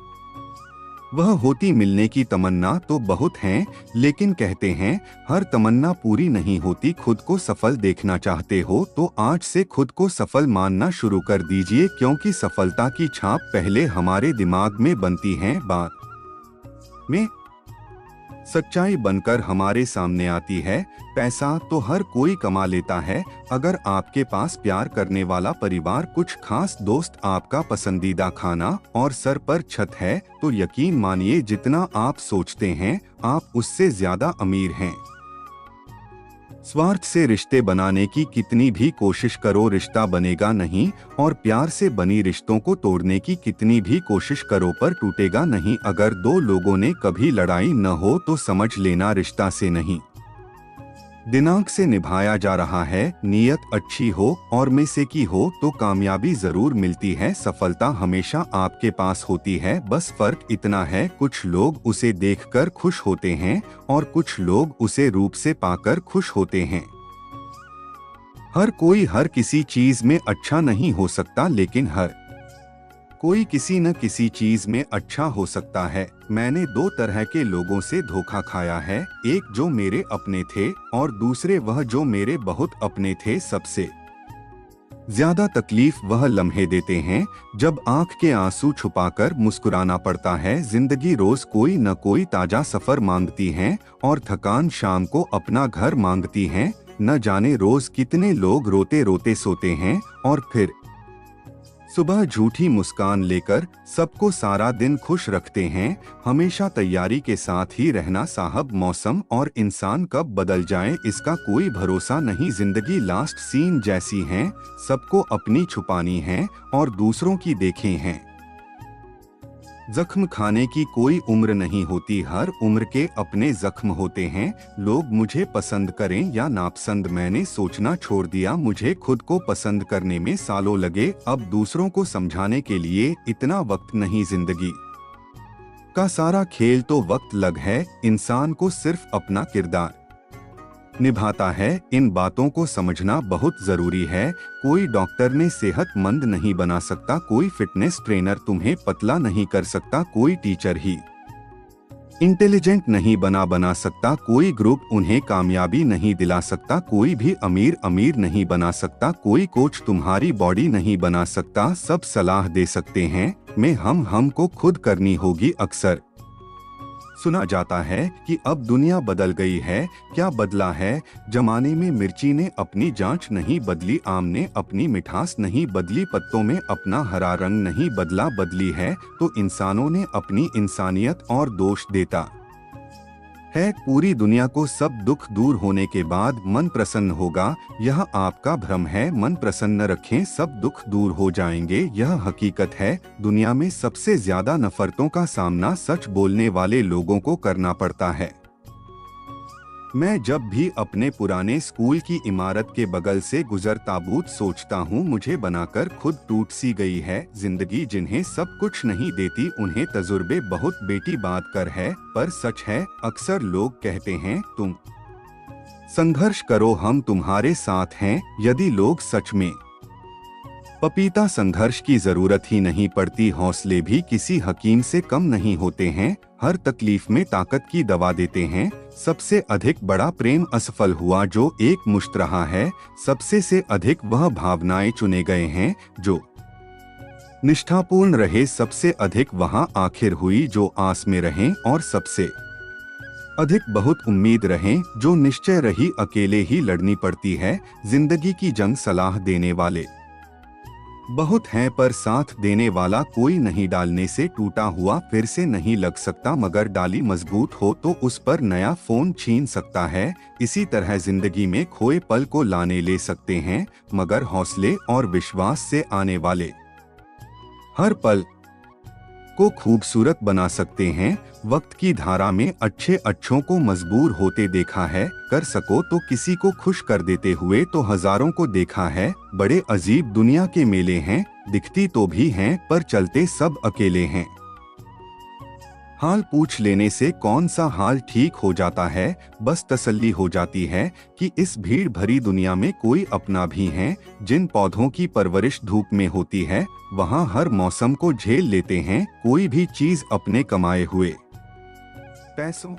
वह होती मिलने की तमन्ना तो बहुत हैं, लेकिन कहते हैं हर तमन्ना पूरी नहीं होती। खुद को सफल देखना चाहते हो तो आज से खुद को सफल मानना शुरू कर दीजिए, क्योंकि सफलता की छाप पहले हमारे दिमाग में बनती है, बाद में सच्चाई बनकर हमारे सामने आती है। पैसा तो हर कोई कमा लेता है, अगर आपके पास प्यार करने वाला परिवार, कुछ खास दोस्त, आपका पसंदीदा खाना और सर पर छत है, तो यकीन मानिए जितना आप सोचते हैं आप उससे ज्यादा अमीर हैं। स्वार्थ से रिश्ते बनाने की कितनी भी कोशिश करो रिश्ता बनेगा नहीं, और प्यार से बनी रिश्तों को तोड़ने की कितनी भी कोशिश करो पर टूटेगा नहीं। अगर दो लोगों ने कभी लड़ाई न हो तो समझ लेना रिश्ता से नहीं, दिमाग से निभाया जा रहा है। नीयत अच्छी हो और में से की हो तो कामयाबी जरूर मिलती है। सफलता हमेशा आपके पास होती है, बस फर्क इतना है कुछ लोग उसे देखकर खुश होते हैं और कुछ लोग उसे रूप से पाकर खुश होते हैं। हर कोई हर किसी चीज में अच्छा नहीं हो सकता, लेकिन हर कोई किसी न किसी चीज में अच्छा हो सकता है। मैंने दो तरह के लोगों से धोखा खाया है, एक जो मेरे अपने थे और दूसरे वह जो मेरे बहुत अपने थे। सबसे ज्यादा तकलीफ वह लम्हे देते हैं जब आंख के आंसू छुपाकर मुस्कुराना पड़ता है। जिंदगी रोज कोई न कोई ताजा सफर मांगती है और थकान शाम को अपना घर मांगती है। न जाने रोज कितने लोग रोते रोते सोते हैं और फिर सुबह झूठी मुस्कान लेकर सबको सारा दिन खुश रखते हैं। हमेशा तैयारी के साथ ही रहना साहब, मौसम और इंसान कब बदल जाए इसका कोई भरोसा नहीं। जिंदगी लास्ट सीन जैसी है, सबको अपनी छुपानी है और दूसरों की देखें हैं। जख्म खाने की कोई उम्र नहीं होती, हर उम्र के अपने जख्म होते हैं। लोग मुझे पसंद करें या नापसंद मैंने सोचना छोड़ दिया, मुझे खुद को पसंद करने में सालों लगे। अब दूसरों को समझाने के लिए इतना वक्त नहीं, जिंदगी का सारा खेल तो वक्त लग है। इंसान को सिर्फ अपना किरदार निभाता है, इन बातों को समझना बहुत जरूरी है। कोई डॉक्टर ने सेहतमंद नहीं बना सकता, कोई फिटनेस ट्रेनर तुम्हें पतला नहीं कर सकता, कोई टीचर ही इंटेलिजेंट नहीं बना सकता, कोई ग्रुप उन्हें कामयाबी नहीं दिला सकता, कोई भी अमीर नहीं बना सकता, कोई कोच तुम्हारी बॉडी नहीं बना सकता। सब सलाह दे सकते हैं, मैं हमको खुद करनी होगी। अक्सर सुना जाता है कि अब दुनिया बदल गई है, क्या बदला है? जमाने में मिर्ची ने अपनी जांच नहीं बदली, आम ने अपनी मिठास नहीं बदली, पत्तों में अपना हरा रंग नहीं बदला। बदली है तो इंसानों ने अपनी इंसानियत और दोष देता है। पूरी दुनिया को सब दुख दूर होने के बाद मन प्रसन्न होगा, यह आपका भ्रम है। मन प्रसन्न रखें, सब दुख दूर हो जाएंगे, यह हकीकत है। दुनिया में सबसे ज्यादा नफरतों का सामना सच बोलने वाले लोगों को करना पड़ता है। मैं जब भी अपने पुराने स्कूल की इमारत के बगल से गुजरता बूथ सोचता हूँ, मुझे बनाकर खुद टूट सी गई है जिंदगी। जिन्हें सब कुछ नहीं देती उन्हें तजुर्बे बहुत बेटी बात कर है, पर सच है अक्सर लोग कहते हैं तुम संघर्ष करो हम तुम्हारे साथ हैं। यदि लोग सच में पपीता, संघर्ष की जरूरत ही नहीं पड़ती। हौसले भी किसी हकीम से कम नहीं होते हैं, हर तकलीफ में ताकत की दवा देते हैं। सबसे अधिक बड़ा प्रेम असफल हुआ जो एक मुश्त रहा है, सबसे से अधिक वह भावनाएं चुने गए हैं जो निष्ठापूर्ण रहे। सबसे अधिक वहां आखिर हुई जो आस में रहें, और सबसे अधिक बहुत उम्मीद रहें जो निश्चय रही अकेले ही लड़नी पड़ती है। जिंदगी की जंग सलाह देने वाले बहुत हैं पर साथ देने वाला कोई नहीं। डालने से टूटा हुआ फिर से नहीं लग सकता, मगर डाली मजबूत हो तो उस पर नया फोन छीन सकता है। इसी तरह जिंदगी में खोए पल को लाने ले सकते हैं, मगर हौसले और विश्वास से आने वाले हर पल को खूबसूरत बना सकते हैं। वक्त की धारा में अच्छों को मजबूर होते देखा है, कर सको तो किसी को खुश कर देते हुए तो हजारों को देखा है। बड़े अजीब दुनिया के मेले हैं, दिखती तो भी हैं पर चलते सब अकेले हैं। हाल पूछ लेने से कौन सा हाल ठीक हो जाता है, बस तसल्ली हो जाती है कि इस भीड़ भरी दुनिया में कोई अपना भी है। जिन पौधों की परवरिश धूप में होती है, वहाँ हर मौसम को झेल लेते हैं कोई भी चीज अपने कमाए हुए पैसों।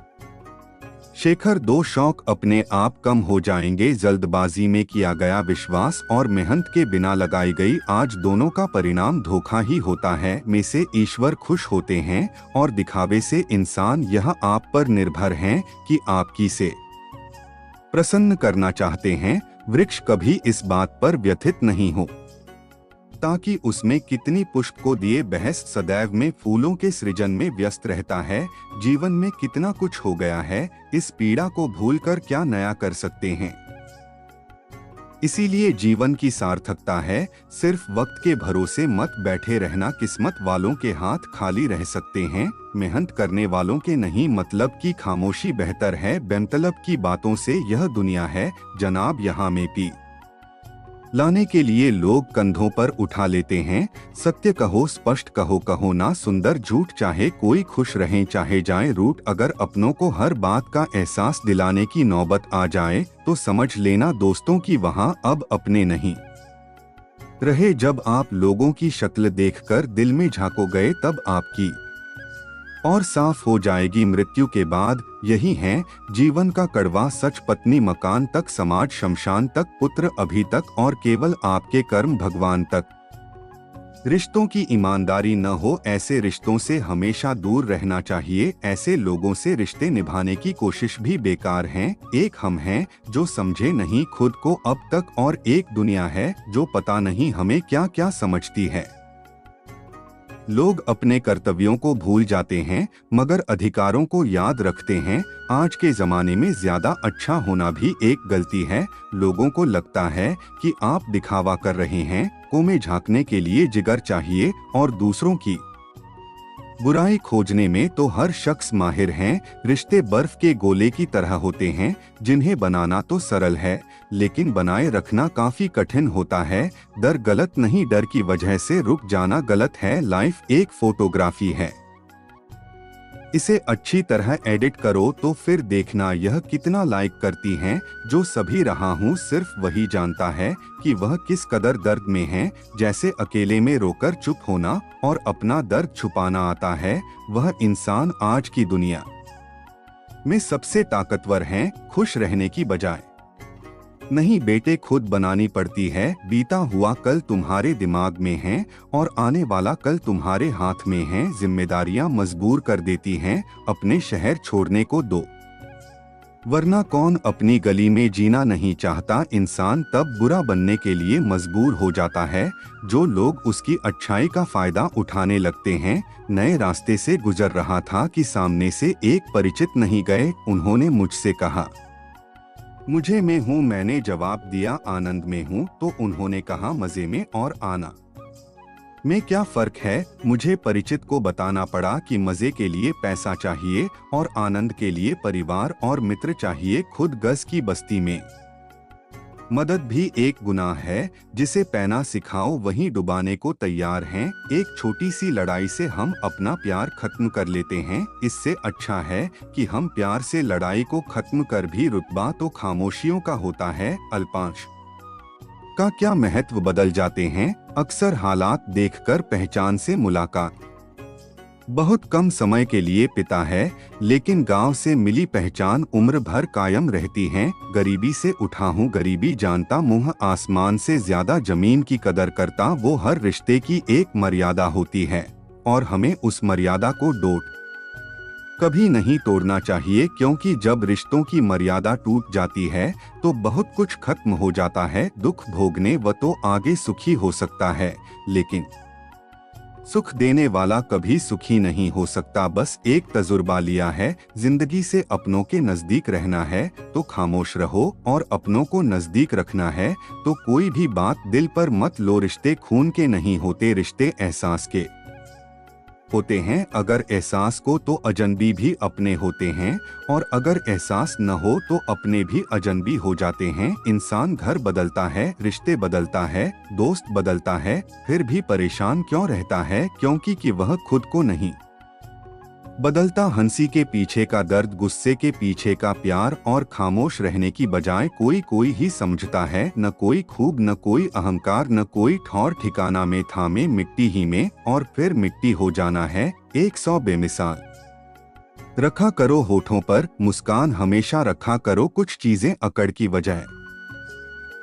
शेखर, दो शौक अपने आप कम हो जाएंगे, जल्दबाजी में किया गया विश्वास और मेहनत के बिना लगाई गई आज दोनों का परिणाम धोखा ही होता है। में से ईश्वर खुश होते हैं और दिखावे से इंसान यह आप पर निर्भर हैं कि आप किसे प्रसन्न करना चाहते हैं। वृक्ष कभी इस बात पर व्यथित नहीं हो ताकि उसमें कितनी पुष्प को दिए, बहस सदैव में फूलों के सृजन में व्यस्त रहता है। जीवन में कितना कुछ हो गया है, इस पीड़ा को भूलकर क्या नया कर सकते हैं। इसीलिए जीवन की सार्थकता है सिर्फ वक्त के भरोसे मत बैठे रहना। किस्मत वालों के हाथ खाली रह सकते हैं, मेहनत करने वालों के नहीं। मतलब की खामोशी बेहतर है बेमतलब की बातों से, यह दुनिया है जनाब, यहाँ में पी लाने के लिए लोग कंधों पर उठा लेते हैं। सत्य कहो, स्पष्ट कहो, कहो ना सुंदर झूठ, चाहे कोई खुश रहे चाहे जाए रूठ। अगर अपनों को हर बात का एहसास दिलाने की नौबत आ जाए तो समझ लेना दोस्तों की वहाँ अब अपने नहीं रहे। जब आप लोगों की शक्ल देखकर दिल में झांको गए, तब आपकी और साफ हो जाएगी मृत्यु के बाद। यही है जीवन का कड़वा सच, पत्नी मकान तक, समाज शमशान तक, पुत्र अभी तक और केवल आपके कर्म भगवान तक। रिश्तों की ईमानदारी न हो, ऐसे रिश्तों से हमेशा दूर रहना चाहिए। ऐसे लोगों से रिश्ते निभाने की कोशिश भी बेकार हैं। एक हम हैं जो समझे नहीं खुद को अब तक, और एक दुनिया है जो पता नहीं हमें क्या क्या समझती है। लोग अपने कर्तव्यों को भूल जाते हैं मगर अधिकारों को याद रखते हैं। आज के जमाने में ज्यादा अच्छा होना भी एक गलती है। लोगों को लगता है कि आप दिखावा कर रहे हैं, को में झांकने के लिए जिगर चाहिए और दूसरों की बुराई खोजने में तो हर शख्स माहिर हैं। रिश्ते बर्फ के गोले की तरह होते हैं जिन्हें बनाना तो सरल है लेकिन बनाए रखना काफी कठिन होता है। डर गलत नहीं, डर की वजह से रुक जाना गलत है। लाइफ एक फोटोग्राफी है, इसे अच्छी तरह एडिट करो तो फिर देखना यह कितना लाइक करती हैं। जो सभी रहा हूँ सिर्फ वही जानता है कि वह किस कदर दर्द में है। जैसे अकेले में रोकर चुप होना और अपना दर्द छुपाना आता है, वह इंसान आज की दुनिया में सबसे ताकतवर हैं, खुश रहने की बजाय। नहीं बेटे, खुद बनानी पड़ती है। बीता हुआ कल तुम्हारे दिमाग में है और आने वाला कल तुम्हारे हाथ में है। जिम्मेदारियां मजबूर कर देती हैं, अपने शहर छोड़ने को दो, वरना कौन अपनी गली में जीना नहीं चाहता। इंसान तब बुरा बनने के लिए मजबूर हो जाता है जो लोग उसकी अच्छाई का फायदा उठाने लगते हैं। नए रास्ते से गुजर रहा था कि सामने से एक परिचित नहीं गए। उन्होंने मुझसे कहा मुझे में हूँ, मैंने जवाब दिया आनंद में हूँ। तो उन्होंने कहा मजे में और आना में क्या फर्क है। मुझे परिचित को बताना पड़ा कि मजे के लिए पैसा चाहिए और आनंद के लिए परिवार और मित्र चाहिए। खुद गज की बस्ती में मदद भी एक गुनाह है। जिसे पैना सिखाओ वहीं डुबाने को तैयार हैं। एक छोटी सी लड़ाई से हम अपना प्यार खत्म कर लेते हैं। इससे अच्छा है कि हम प्यार से लड़ाई को खत्म कर भी रुतबा तो खामोशियों का होता है। अल्पांश का क्या महत्व बदल जाते हैं। अक्सर हालात देखकर पहचान से मुलाकात। बहुत कम समय के लिए पिता है लेकिन गांव से मिली पहचान उम्र भर कायम रहती है। गरीबी से उठा हूँ गरीबी जानता, मुँह आसमान से ज्यादा जमीन की कदर करता। वो हर रिश्ते की एक मर्यादा होती है और हमें उस मर्यादा को कभी नहीं तोड़ना चाहिए, क्योंकि जब रिश्तों की मर्यादा टूट जाती है तो बहुत कुछ खत्म हो जाता है। दुख भोगने व तो आगे सुखी हो सकता है लेकिन सुख देने वाला कभी सुखी नहीं हो सकता। बस एक तजुर्बा लिया है, जिंदगी से अपनों के नजदीक रहना है तो खामोश रहो और अपनों को नजदीक रखना है तो कोई भी बात दिल पर मत लो। रिश्ते खून के नहीं होते, रिश्ते एहसास के होते हैं। अगर एहसास को तो अजनबी भी अपने होते हैं और अगर एहसास न हो तो अपने भी अजनबी हो जाते हैं। इंसान घर बदलता है, रिश्ते बदलता है, दोस्त बदलता है, फिर भी परेशान क्यों रहता है? क्योंकि कि वह खुद को नहीं बदलता हंसी के पीछे का दर्द, गुस्से के पीछे का प्यार, और खामोश रहने की बजाय कोई कोई ही समझता है। न कोई खूब, न कोई अहंकार, न कोई ठौर ठिकाना में थामे, मिट्टी ही में और फिर मिट्टी हो जाना है। 100 बेमिसाल। रखा करो होठों पर मुस्कान, हमेशा रखा करो कुछ चीजें अकड़ की वजह।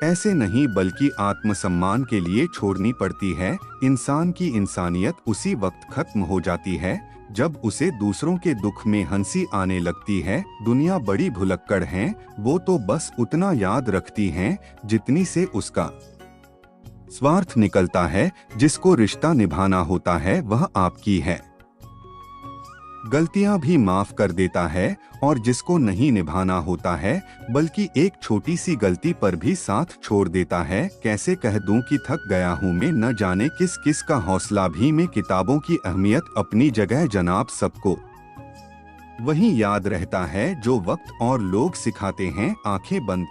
ऐसे नहीं बल्कि आत्मसम्मान के लिए छोड़नी पड़ती है। इंसान की इंसानियत उसी वक्त खत्म हो जाती है जब उसे दूसरों के दुख में हंसी आने लगती है। दुनिया बड़ी भुलक्कड़ है, वो तो बस उतना याद रखती हैं जितनी से उसका स्वार्थ निकलता है। जिसको रिश्ता निभाना होता है वह आपकी है, गलतियां भी माफ कर देता है, और जिसको नहीं निभाना होता है बल्कि एक छोटी सी गलती पर भी साथ छोड़ देता है। कैसे कह दूं कि थक गया हूं मैं, न जाने किस किस का हौसला भी में। किताबों की अहमियत अपनी जगह जनाब, सबको वही याद रहता है जो वक्त और लोग सिखाते हैं। आंखें बंद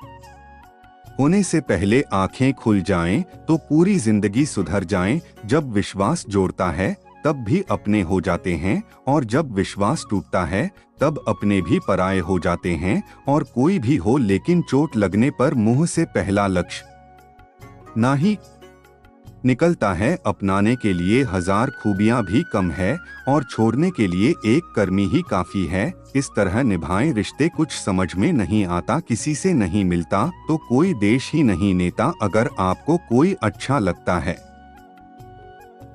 होने से पहले आंखें खुल जाएं तो पूरी जिंदगी सुधर जाएं। जब विश्वास जोड़ता है तब भी अपने हो जाते हैं, और जब विश्वास टूटता है तब अपने भी पराये हो जाते हैं। और कोई भी हो, लेकिन चोट लगने पर मुंह से पहला लक्ष्य ना ही निकलता है। अपनाने के लिए 1000 खूबियां भी कम है, और छोड़ने के लिए एक कर्मी ही काफी है। इस तरह निभाएं रिश्ते, कुछ समझ में नहीं आता, किसी से नहीं मिलता तो कोई देश ही नहीं नेता। अगर आपको कोई अच्छा लगता है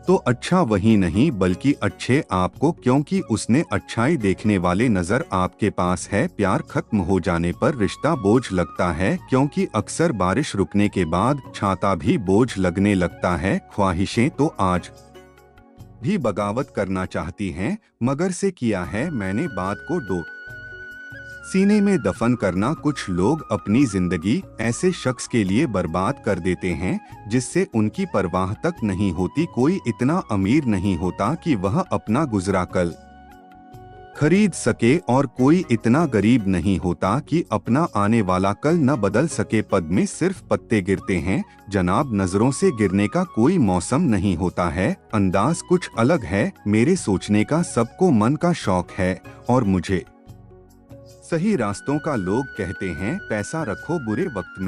तो अच्छा वही नहीं बल्कि अच्छे आपको, क्योंकि उसने अच्छाई देखने वाले नजर आपके पास है। प्यार खत्म हो जाने पर रिश्ता बोझ लगता है, क्योंकि अक्सर बारिश रुकने के बाद छाता भी बोझ लगने लगता है। ख्वाहिशें तो आज भी बगावत करना चाहती हैं, मगर से किया है मैंने बात को दो सीने में दफन करना। कुछ लोग अपनी जिंदगी ऐसे शख्स के लिए बर्बाद कर देते हैं जिससे उनकी परवाह तक नहीं होती। कोई इतना अमीर नहीं होता कि वह अपना गुजरा कल खरीद सके, और कोई इतना गरीब नहीं होता कि अपना आने वाला कल न बदल सके। पद में सिर्फ पत्ते गिरते हैं जनाब, नजरों से गिरने का कोई मौसम नहीं होता है। अंदाज कुछ अलग है मेरे सोचने का, सबको मन का शौक है, और मुझे सही रास्तों का। लोग कहते हैं पैसा रखो बुरे वक्त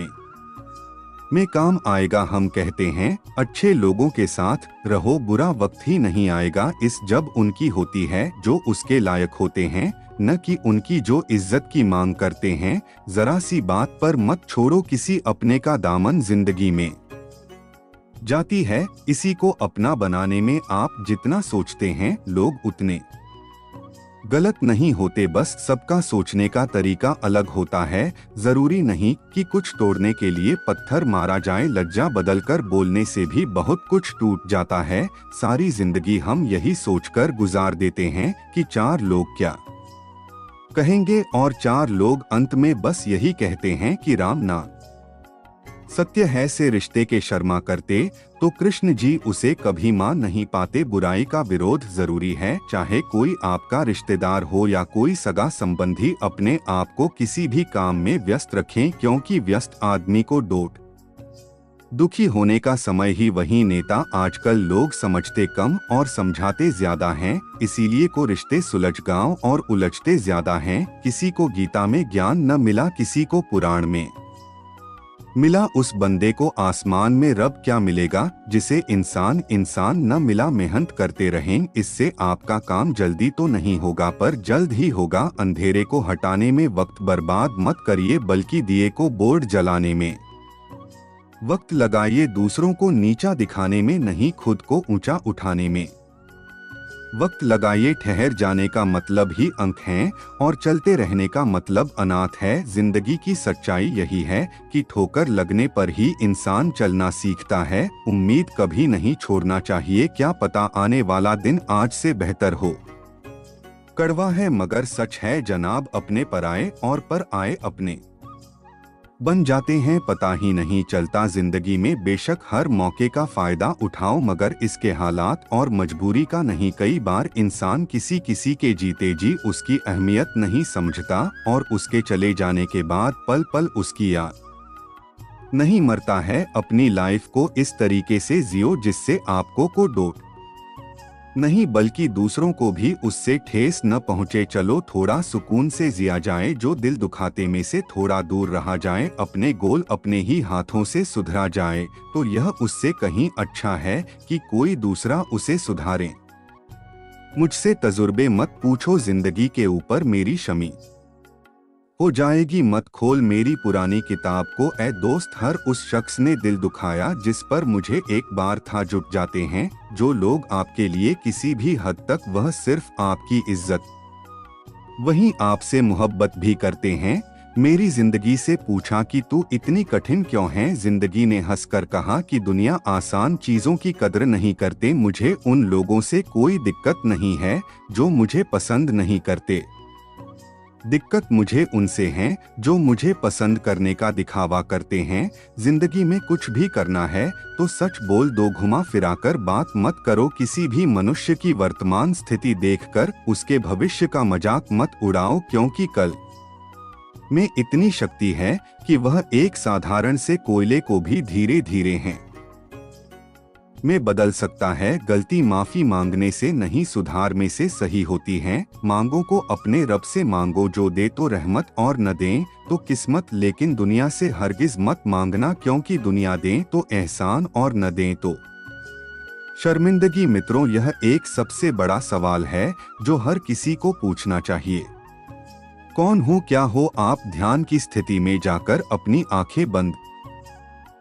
में काम आएगा। हम कहते हैं अच्छे लोगों के साथ रहो, बुरा वक्त ही नहीं आएगा। इस जब उनकी होती है जो उसके लायक होते हैं, न कि उनकी जो इज्जत की मांग करते हैं। जरा सी बात पर मत छोड़ो किसी अपने का दामन, जिंदगी में जाती है इसी को अपना बनाने में। आप जितना सोचते हैं लोग उतने गलत नहीं होते, बस सबका सोचने का तरीका अलग होता है। जरूरी नहीं कि कुछ तोड़ने के लिए पत्थर मारा जाए, लज्जा बदलकर बोलने से भी बहुत कुछ टूट जाता है। सारी जिंदगी हम यही सोचकर गुजार देते हैं कि 4 लोग क्या कहेंगे, और 4 लोग अंत में बस यही कहते हैं कि राम नाम सत्य है। से रिश्ते के शर्मा करते तो कृष्ण जी उसे कभी मान नहीं पाते। बुराई का विरोध जरूरी है, चाहे कोई आपका रिश्तेदार हो या कोई सगा संबंधी। अपने आप को किसी भी काम में व्यस्त रखें, क्योंकि व्यस्त आदमी को दुखी होने का समय ही वही नेता। आजकल लोग समझते कम और समझाते ज्यादा हैं, इसीलिए को रिश्ते सुलझ गांव और उलझते ज्यादा हैं। किसी को गीता में ज्ञान न मिला, किसी को पुराण में मिला, उस बंदे को आसमान में रब क्या मिलेगा। जिसे इंसान न मिला, मेहनत करते रहें, इससे आपका काम जल्दी तो नहीं होगा पर जल्द ही होगा। अंधेरे को हटाने में वक्त बर्बाद मत करिए, बल्कि दिए को बोर्ड जलाने में वक्त लगाइए। दूसरों को नीचा दिखाने में नहीं, खुद को ऊंचा उठाने में वक्त लगाइए। ठहर जाने का मतलब ही अंक है, और चलते रहने का मतलब अनाथ है। जिंदगी की सच्चाई यही है कि ठोकर लगने पर ही इंसान चलना सीखता है। उम्मीद कभी नहीं छोड़ना चाहिए, क्या पता आने वाला दिन आज से बेहतर हो। कड़वा है मगर सच है जनाब, अपने पर आए और पर आए अपने बन जाते हैं, पता ही नहीं चलता जिंदगी में। बेशक हर मौके का फायदा उठाओ, मगर इसके हालात और मजबूरी का नहीं। कई बार इंसान किसी के जीते जी उसकी अहमियत नहीं समझता, और उसके चले जाने के बाद पल पल उसकी याद नहीं मरता है। अपनी लाइफ को इस तरीके से जियो जिससे आपको को डोट नहीं बल्कि दूसरों को भी उससे ठेस न पहुँचे। चलो थोड़ा सुकून से जिया जाए, जो दिल दुखाते में से थोड़ा दूर रहा जाए, अपने गोल अपने ही हाथों से सुधरा जाए, तो यह उससे कहीं अच्छा है कि कोई दूसरा उसे सुधारे। मुझसे तजुर्बे मत पूछो, जिंदगी के ऊपर मेरी शमी हो जाएगी, मत खोल मेरी पुरानी किताब को। ए दोस्त, हर उस शख्स ने दिल दुखाया जिस पर मुझे एक बार था। जुट जाते हैं जो लोग आपके लिए किसी भी हद तक, वह सिर्फ आपकी इज्जत, वहीं आपसे मोहब्बत भी करते हैं। मेरी जिंदगी से पूछा कि तू इतनी कठिन क्यों है। जिंदगी ने हंसकर कहा कि दुनिया आसान चीजों की कदर नहीं करते। मुझे उन लोगों से कोई दिक्कत नहीं है जो मुझे पसंद नहीं करते, दिक्कत मुझे उनसे है जो मुझे पसंद करने का दिखावा करते हैं। जिंदगी में कुछ भी करना है तो सच बोल दो, घुमा फिराकर बात मत करो। किसी भी मनुष्य की वर्तमान स्थिति देखकर उसके भविष्य का मजाक मत उड़ाओ, क्योंकि कल में इतनी शक्ति है कि वह एक साधारण से कोयले को भी धीरे धीरे है में बदल सकता है। गलती माफी मांगने से नहीं, सुधार में से सही होती है। मांगो को अपने रब से मांगो, जो दे तो रहमत और न दे तो किस्मत। लेकिन दुनिया से हरगिज मत मांगना, क्योंकि दुनिया दे तो एहसान और न दे तो शर्मिंदगी। मित्रों, यह एक सबसे बड़ा सवाल है जो हर किसी को पूछना चाहिए। कौन हो, क्या हो आप? ध्यान की स्थिति में जाकर अपनी आंखें बंद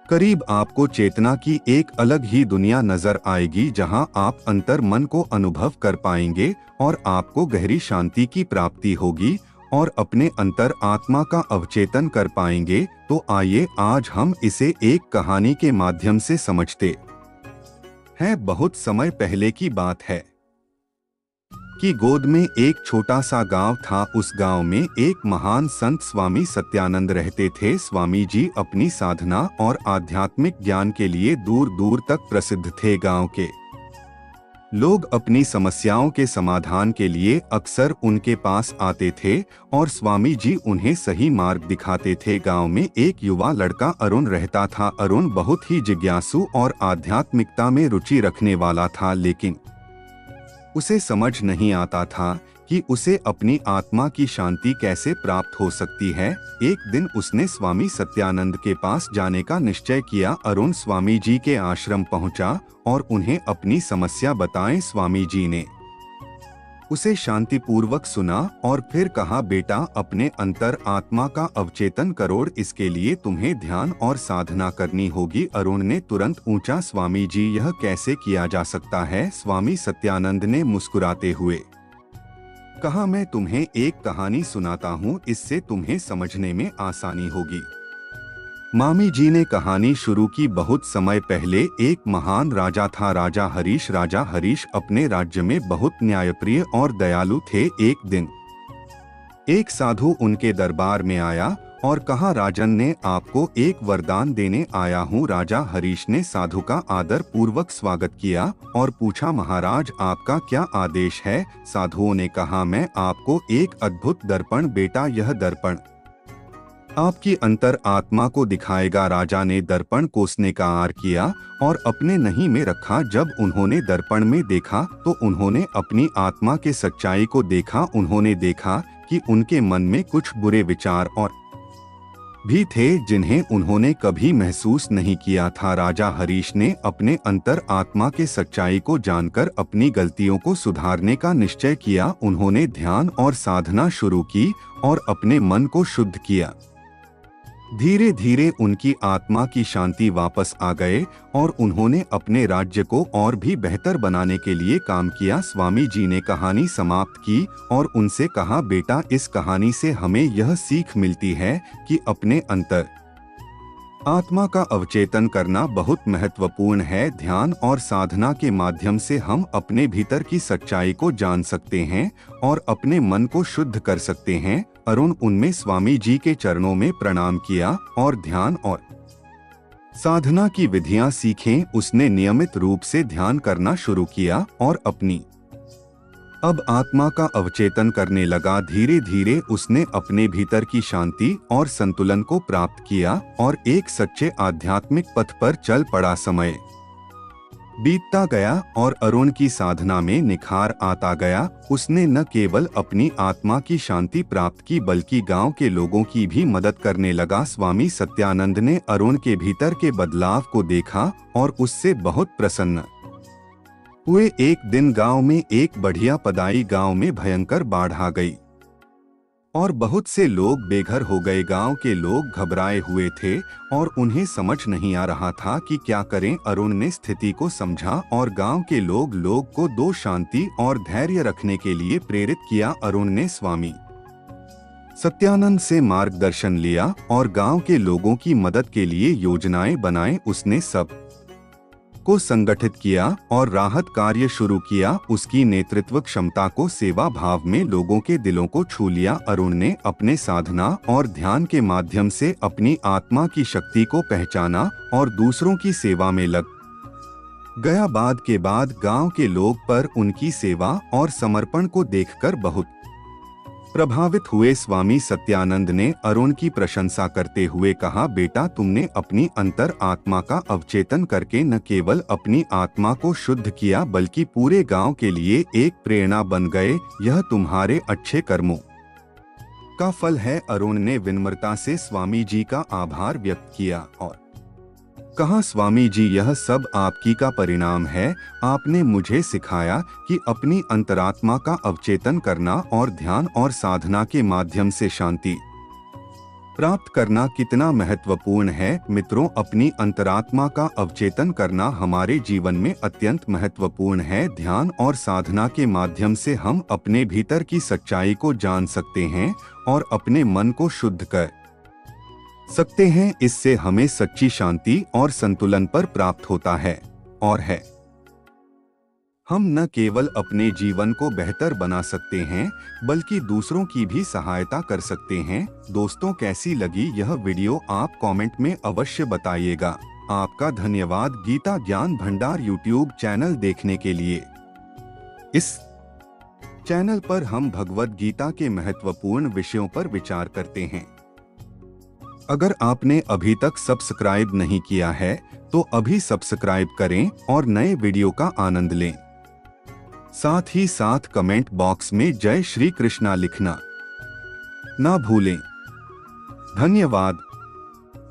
करीब आपको चेतना की एक अलग ही दुनिया नजर आएगी, जहां आप अंतर मन को अनुभव कर पाएंगे और आपको गहरी शांति की प्राप्ति होगी और अपने अंतर आत्मा का अवचेतन कर पाएंगे। तो आइए आज हम इसे एक कहानी के माध्यम से समझते हैं। बहुत समय पहले की बात है कि गोद में एक छोटा सा गांव था। उस गांव में एक महान संत स्वामी सत्यानंद रहते थे। स्वामी जी अपनी साधना और आध्यात्मिक ज्ञान के लिए दूर दूर तक प्रसिद्ध थे। गांव के लोग अपनी समस्याओं के समाधान के लिए अक्सर उनके पास आते थे और स्वामी जी उन्हें सही मार्ग दिखाते थे। गांव में एक युवा लड़का अरुण रहता था। अरुण बहुत ही जिज्ञासु और आध्यात्मिकता में रुचि रखने वाला था, लेकिन उसे समझ नहीं आता था कि उसे अपनी आत्मा की शांति कैसे प्राप्त हो सकती है। एक दिन उसने स्वामी सत्यानंद के पास जाने का निश्चय किया। अरुण स्वामी जी के आश्रम पहुंचा और उन्हें अपनी समस्या बताई। स्वामी जी ने उसे शांतिपूर्वक सुना और फिर कहा, बेटा, अपने अंतर आत्मा का अवचेतन करो, इसके लिए तुम्हें ध्यान और साधना करनी होगी। अरुण ने तुरंत पूछा, स्वामी जी, यह कैसे किया जा सकता है? स्वामी सत्यानंद ने मुस्कुराते हुए कहा, मैं तुम्हें एक कहानी सुनाता हूँ, इससे तुम्हें समझने में आसानी होगी। मामी जी ने कहानी शुरू की। बहुत समय पहले एक महान राजा था, राजा हरीश। राजा हरीश अपने राज्य में बहुत न्यायप्रिय और दयालु थे। एक दिन एक साधु उनके दरबार में आया और कहा, राजन ने आपको एक वरदान देने आया हूँ। राजा हरीश ने साधु का आदर पूर्वक स्वागत किया और पूछा, महाराज आपका क्या आदेश है? साधुओं ने कहा, मैं आपको एक अद्भुत दर्पण, बेटा यह दर्पण आपकी अंतर आत्मा को दिखाएगा। राजा ने दर्पण कोसने का आर किया और अपने नहीं में रखा। जब उन्होंने दर्पण में देखा तो उन्होंने अपनी आत्मा के सच्चाई को देखा। उन्होंने देखा कि उनके मन में कुछ बुरे विचार और भी थे जिन्हें उन्होंने कभी महसूस नहीं किया था। राजा हरीश ने अपने अंतर आत्मा के सच्चाई को जानकर अपनी गलतियों को सुधारने का निश्चय किया। उन्होंने ध्यान और साधना शुरू की और अपने मन को शुद्ध किया। धीरे धीरे उनकी आत्मा की शांति वापस आ गए और उन्होंने अपने राज्य को और भी बेहतर बनाने के लिए काम किया। स्वामी जी ने कहानी समाप्त की और उनसे कहा, बेटा, इस कहानी से हमें यह सीख मिलती है कि अपने अंतर आत्मा का अवचेतन करना बहुत महत्वपूर्ण है। ध्यान और साधना के माध्यम से हम अपने भीतर की सच्चाई को जान सकते हैं और अपने मन को शुद्ध कर सकते हैं। अरुण उनमें स्वामी जी के चरणों में प्रणाम किया और ध्यान और साधना की विधियां सीखें। उसने नियमित रूप से ध्यान करना शुरू किया और अपनी अब आत्मा का अवचेतन करने लगा। धीरे धीरे उसने अपने भीतर की शांति और संतुलन को प्राप्त किया और एक सच्चे आध्यात्मिक पथ पर चल पड़ा। समय बीतता गया और अरुण की साधना में निखार आता गया। उसने न केवल अपनी आत्मा की शांति प्राप्त की बल्कि गांव के लोगों की भी मदद करने लगा। स्वामी सत्यानंद ने अरुण के भीतर के बदलाव को देखा और उससे बहुत प्रसन्न हुए। एक दिन गांव में एक बढ़िया पदाई गांव में भयंकर बाढ़ आ गई और बहुत से लोग बेघर हो गए। गांव के लोग घबराए हुए थे और उन्हें समझ नहीं आ रहा था कि क्या करें। अरुण ने स्थिति को समझा और गांव के लोग को दो शांति और धैर्य रखने के लिए प्रेरित किया। अरुण ने स्वामी सत्यानंद से मार्गदर्शन लिया और गांव के लोगों की मदद के लिए योजनाएं बनाए। उसने सब को संगठित किया और राहत कार्य शुरू किया। उसकी नेतृत्व क्षमता को सेवा भाव में लोगों के दिलों को छू लिया। अरुण ने अपने साधना और ध्यान के माध्यम से अपनी आत्मा की शक्ति को पहचाना और दूसरों की सेवा में लग गया। बाद के बाद गांव के लोग पर उनकी सेवा और समर्पण को देखकर बहुत प्रभावित हुए। स्वामी सत्यानंद ने अरुण की प्रशंसा करते हुए कहा, बेटा, तुमने अपनी अंतर आत्मा का अवचेतन करके न केवल अपनी आत्मा को शुद्ध किया बल्कि पूरे गांव के लिए एक प्रेरणा बन गए। यह तुम्हारे अच्छे कर्मों का फल है। अरुण ने विनम्रता से स्वामी जी का आभार व्यक्त किया और कहा, स्वामी जी, यह सब आपकी का परिणाम है। आपने मुझे सिखाया कि अपनी अंतरात्मा का अवचेतन करना और ध्यान और साधना के माध्यम से शांति प्राप्त करना कितना महत्वपूर्ण है। मित्रों, अपनी अंतरात्मा का अवचेतन करना हमारे जीवन में अत्यंत महत्वपूर्ण है। ध्यान और साधना के माध्यम से हम अपने भीतर की सच्चाई को जान सकते हैं और अपने मन को शुद्ध कर सकते हैं। इससे हमें सच्ची शांति और संतुलन पर प्राप्त होता है और हम न केवल अपने जीवन को बेहतर बना सकते हैं बल्कि दूसरों की भी सहायता कर सकते हैं। दोस्तों, कैसी लगी यह वीडियो आप कमेंट में अवश्य बताइएगा। आपका धन्यवाद। गीता ज्ञान भंडार यूट्यूब चैनल देखने के लिए। इस चैनल पर हम भगवद गीता के महत्वपूर्ण विषयों पर विचार करते हैं। अगर आपने अभी तक सब्सक्राइब नहीं किया है तो अभी सब्सक्राइब करें और नए वीडियो का आनंद लें। साथ ही साथ कमेंट बॉक्स में जय श्री कृष्णा लिखना ना भूलें। धन्यवाद।